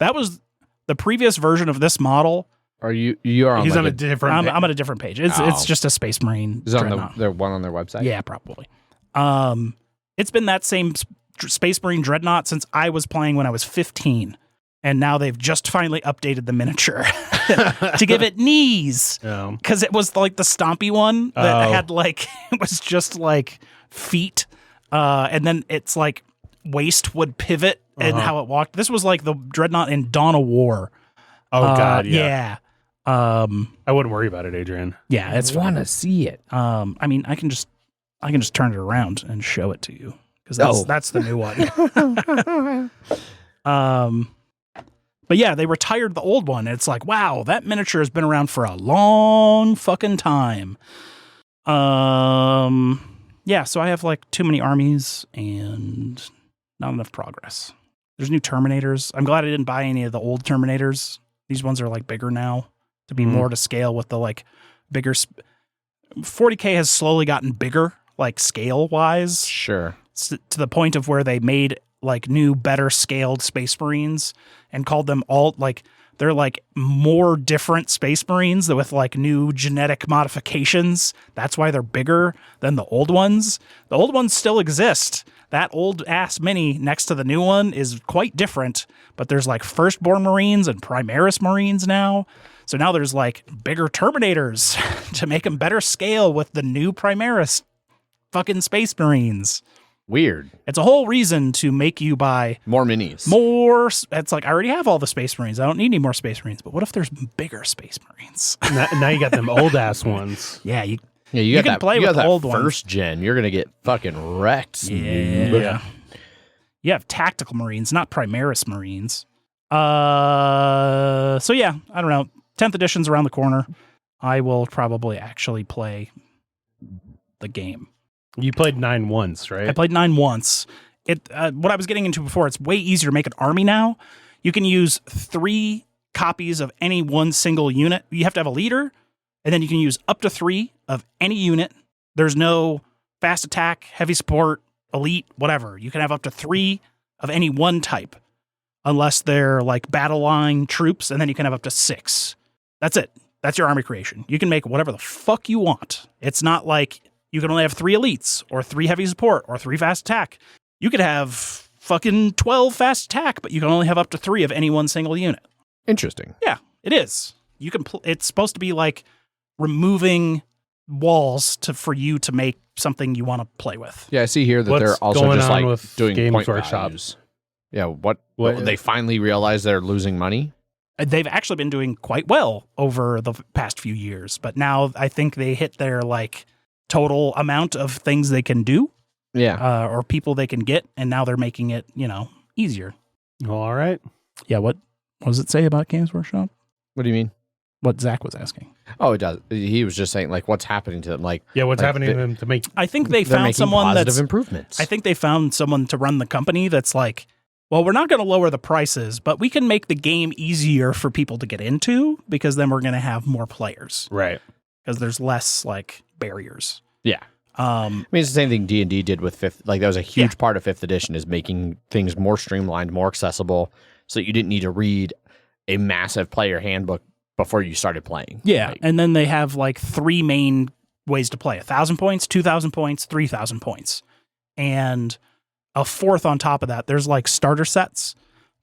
That was the previous version of this model. Are you are on He's like on a different I'm on a different page. It's just a Space Marine Is it Dreadnought. on their one on their website? Yeah, probably. It's been that same Space Marine Dreadnought since I was playing when I was 15. And now they've just finally updated the miniature to give it knees. Because it was like the stompy one that had like, it was just like feet. And then its like waist would pivot and how it walked. This was like the Dreadnought in Dawn of War. Oh, God, yeah. I wouldn't worry about it, Adrian. Yeah, it's I want to see it. I mean, I can just turn it around and show it to you because that's the new one. But yeah, they retired the old one. It's like, wow, that miniature has been around for a long fucking time. Yeah, so I have like too many armies and not enough progress. There's new Terminators. I'm glad I didn't buy any of the old Terminators. These ones are like bigger now to be more to scale with the like bigger. 40K has slowly gotten bigger, like scale wise. Sure. To the point of where they made like new, better scaled Space Marines and called them all like they're like more different Space Marines with like new genetic modifications. That's why they're bigger than the old ones. The old ones still exist. That old ass mini next to the new one is quite different, but there's like Firstborn Marines and Primaris Marines now. So now there's like bigger Terminators to make them better scale with the new Primaris fucking Space Marines. Weird. It's a whole reason to make you buy more minis. It's like, I already have all the Space Marines. I don't need any more Space Marines. But what if there's bigger Space Marines? Now you got them old ass ones. Yeah, you can that, play with the old ones. First gen, you're gonna get fucking wrecked. Yeah. You have tactical Marines, not Primaris Marines. So yeah, I don't know. 10th edition's around the corner. I will probably actually play the game. You played 9 once, right? I played 9 once. What I was getting into before, it's way easier to make an army now. You can use 3 copies of any one single unit. You have to have a leader, and then you can use up to 3 of any unit. There's no fast attack, heavy support, elite, whatever. You can have up to 3 of any one type, unless they're like battle line troops, and then you can have up to 6. That's it. That's your army creation. You can make whatever the fuck you want. It's not like you can only have 3 elites, or 3 heavy support, or 3 fast attack. You could have fucking 12 fast attack, but you can only have up to 3 of any one single unit. Interesting. Yeah, it is. You can. It's supposed to be like removing walls for you to make something you want to play with. Yeah, I see here that they're also going just on like with doing Games point Workshop? values. Yeah, what they finally realized they're losing money? They've actually been doing quite well over the past few years, but now I think they hit their like total amount of things they can do. Yeah. Or people they can get, and now they're making it, easier. Well, all right. Yeah, what does it say about Games Workshop? What do you mean? What Zach was asking. Oh, it does. He was just saying, like, what's happening to them? Like, what's happening to them to make? I think they found someone positive improvements. I think they found someone to run the company that's like, well, we're not going to lower the prices, but we can make the game easier for people to get into, because then we're going to have more players, Right? Because there's less like barriers. Yeah. I mean, it's the same thing D&D did with 5th. Like, that was a huge part of 5th edition, is making things more streamlined, more accessible, so that you didn't need to read a massive player handbook before you started playing. Yeah, and then they have like 3 main ways to play: 1,000 points, 2,000 points, 3,000 points, and a 4th on top of that. There's like starter sets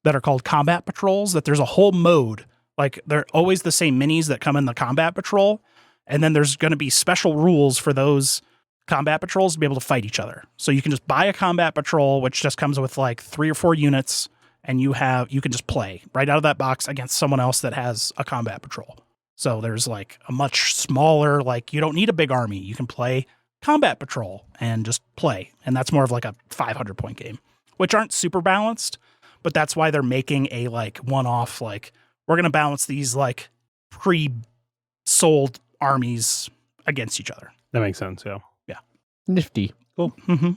that are called combat patrols. That there's a whole mode. Like, they're always the same minis that come in the combat patrol, and then there's going to be special rules for those combat patrols to be able to fight each other. So you can just buy a combat patrol, which just comes with like 3 or 4 units, and you can just play right out of that box against someone else that has a combat patrol. So there's like a much smaller, like, you don't need a big army. You can play combat patrol and just play. And that's more of like a 500 point game, which aren't super balanced, but that's why they're making a like one-off, like, we're going to balance these like pre-sold armies against each other. That makes sense. Yeah. Nifty. Cool. Mm-hmm.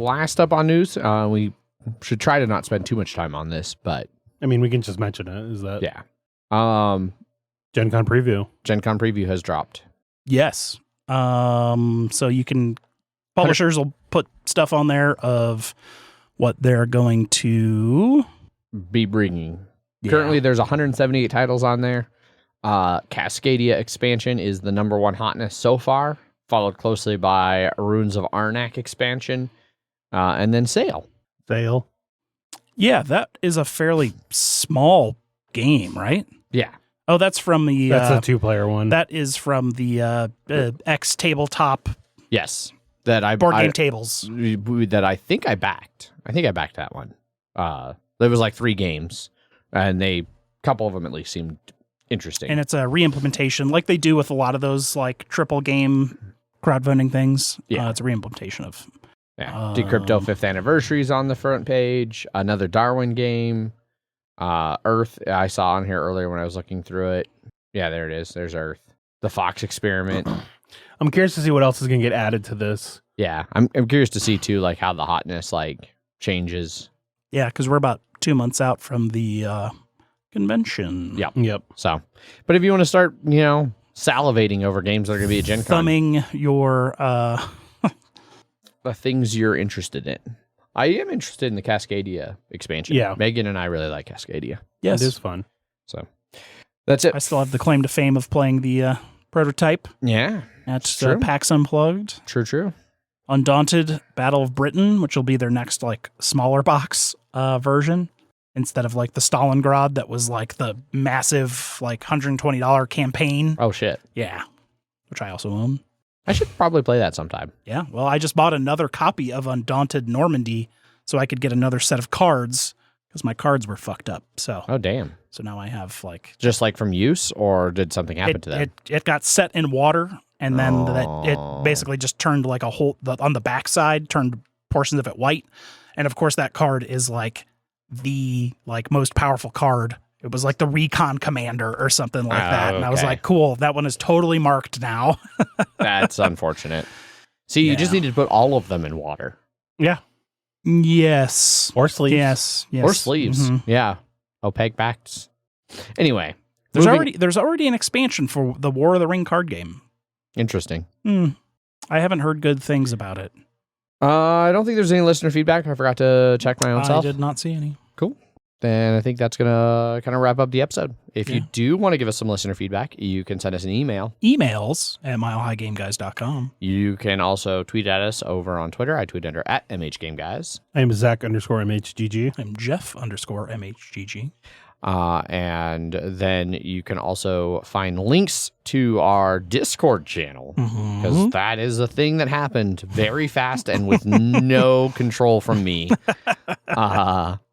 Last up on news, we should try to not spend too much time on this, but I mean, we can just mention it. Is that Gencon preview? Gencon preview has dropped. Yes. So you can, publishers will put stuff on there of what they're going to be bringing. Yeah. Currently, there's 178 titles on there. Cascadia expansion is the #1 hotness so far, followed closely by Runes of Arnak expansion, and then Sail. Yeah, that is a fairly small game, right? Yeah. Oh, that's from the... That's a 2-player one. That is from the X tabletop... Yes. That board game tables. That I think I backed. I think I backed that one. There was like 3 games, and a couple of them at least seemed interesting. And it's a re-implementation, like they do with a lot of those like triple game crowdfunding things. Yeah. It's a re-implementation of... Decrypto 5th anniversary is on the front page. Another Darwin game. Earth, I saw on here earlier when I was looking through it. Yeah, there it is. There's Earth. The Fox experiment. I'm curious to see what else is going to get added to this. Yeah, I'm curious to see too, like how the hotness like changes. Yeah, because we're about 2 months out from the convention. Yep. So, but if you want to start, salivating over games that are going to be at Gen Con, thumbing your the things you're interested in. I am interested in the Cascadia expansion. Yeah. Megan and I really like Cascadia. Yes. It is fun. So that's it. I still have the claim to fame of playing the prototype. Yeah. At PAX Unplugged. True. Undaunted Battle of Britain, which will be their next like smaller box version. instead of like the Stalingrad that was like the massive like $120 campaign. Oh shit. Yeah, which I also own. I should probably play that sometime. Yeah, well, I just bought another copy of Undaunted Normandy so I could get another set of cards because my cards were fucked up. So Oh damn. So now I have like Just like from use, or did something happen to them? It got set in water, and then it basically just turned like a whole on the backside, turned portions of it white, and of course that card is like the like most powerful card. It was like the Recon Commander or something like that, and I was like, cool, that one is totally marked now. That's unfortunate. See, you just need to put all of them in water. Yeah. Yes. Or sleeves. Yes. Or sleeves. Mm-hmm. Yeah. Opaque backs. Anyway. There's already an expansion for the War of the Ring card game. Interesting. I haven't heard good things about it. I don't think there's any listener feedback. I forgot to check my own self. I did not see any. Cool. Then I think that's going to kind of wrap up the episode. If you do want to give us some listener feedback, you can send us an email. Emails at milehighgameguys.com. You can also tweet at us over on Twitter. I tweet under at MHGameGuys. I'm Zach_MHGG. I'm Jeff_MHGG. And then you can also find links to our Discord channel, because that is a thing that happened very fast and with no control from me.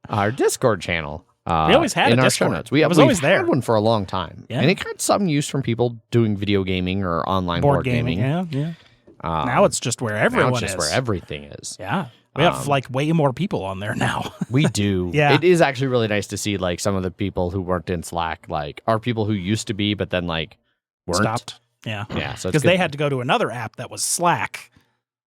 Our Discord channel. We always had in a our Discord. show notes. We've always there. had one for a long time, and it got some use from people doing video gaming or online board gaming. Yeah. Now it's just where everyone is. Now it's just where everything is. Yeah. We have like way more people on there now. We do. Yeah. It is actually really nice to see like some of the people who weren't in Slack, like are people who used to be, but then like weren't. Stopped. Yeah. Yeah. So because they had to go to another app that was Slack.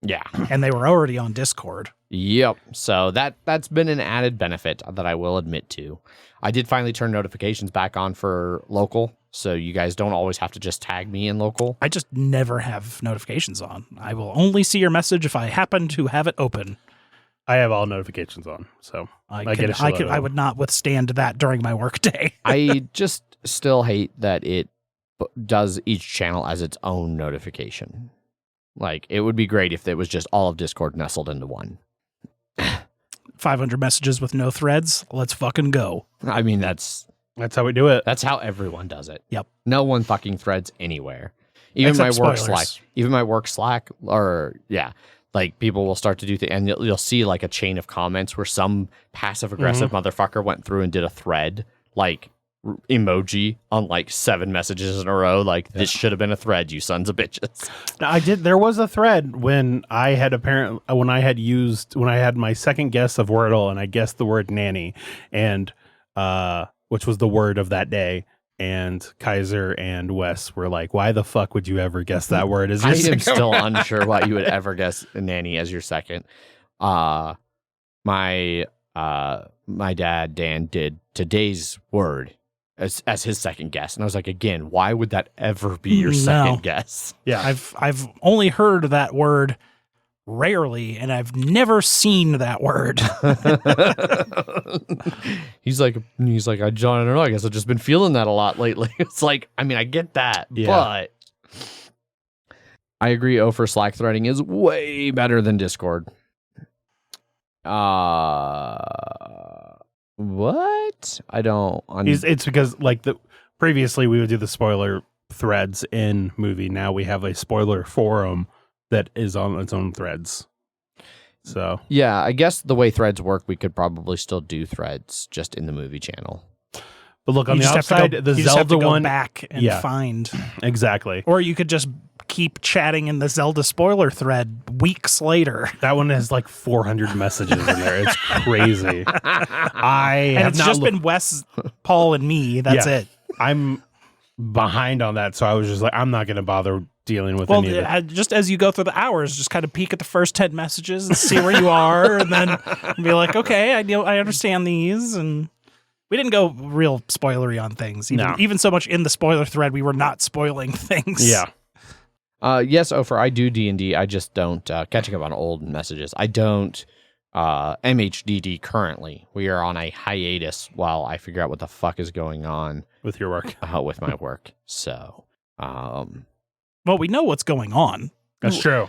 Yeah. And they were already on Discord. Yep. So that's been an added benefit that I will admit to. I did finally turn notifications back on for local, so you guys don't always have to just tag me in local. I just never have notifications on. I will only see your message if I happen to have it open. I have all notifications on, so I would not withstand that during my workday. I just still hate that it does each channel as its own notification. Like, it would be great if it was just all of Discord nestled into one. 500 messages with no threads. Let's fucking go. I mean, that's how we do it. That's how everyone does it. Yep. No one fucking threads anywhere. Even Except my work spoilers. Slack. Even my work Slack, or yeah, like people will start to do things, and you'll see like a chain of comments where some passive aggressive motherfucker went through and did a thread, like emoji on like 7 messages in a row. Like, this should have been a thread, you sons of bitches. I did. There was a thread when I had when I had my second guess of Wordle, and I guessed the word nanny, and which was the word of that day. And Kaiser and Wes were like, "Why the fuck would you ever guess that word?" As your I am still word? unsure why you would ever guess nanny as your second. My dad Dan did today's word as his second guess, and I was like, again, why would that ever be your second guess? Yeah, I've only heard that word rarely, and I've never seen that word. He's like, I don't know. I guess I've just been feeling that a lot lately. It's like, I mean, I get that, but I agree. For Slack threading is way better than Discord. What? I don't. It's because like previously we would do the spoiler threads in movie. Now we have a spoiler forum that is on its own threads. So yeah, I guess the way threads work, we could probably still do threads just in the movie channel. But look, on the outside, the Zelda one, back and find exactly. Or you could just keep chatting in the Zelda spoiler thread weeks later. That one has like 400 messages in there. It's crazy. It's just been Wes, Paul, and me. That's it. I'm behind on that, so I was just like, I'm not going to bother dealing with any of it. Just as you go through the hours, just kind of peek at the first 10 messages and see where you are, and then be like, okay, I understand these, and we didn't go real spoilery on things. Even so much in the spoiler thread, we were not spoiling things. Yeah. Yes, Ofer, I do D&D. I just don't, catching up on old messages, I don't MHDD currently. We are on a hiatus while I figure out what the fuck is going on. With your work. With my work. So, well, we know what's going on. That's true.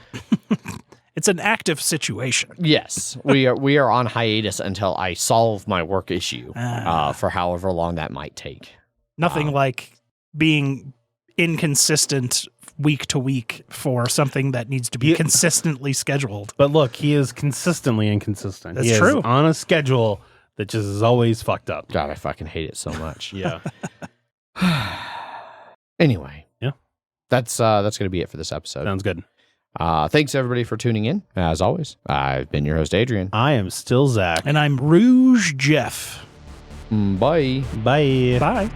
it's an active situation. Yes, we are on hiatus until I solve my work issue for however long that might take. Nothing like being inconsistent week to week for something that needs to be consistently scheduled. But look, he is consistently inconsistent. That's he true. Is on a schedule that just is always fucked up. God, I fucking hate it so much. Yeah. Anyway. Yeah. That's going to be it for this episode. Sounds good. Thanks everybody for tuning in. As always, I've been your host, Adrian. I am still Zach. And I'm Rouge Jeff. Bye. Bye. Bye.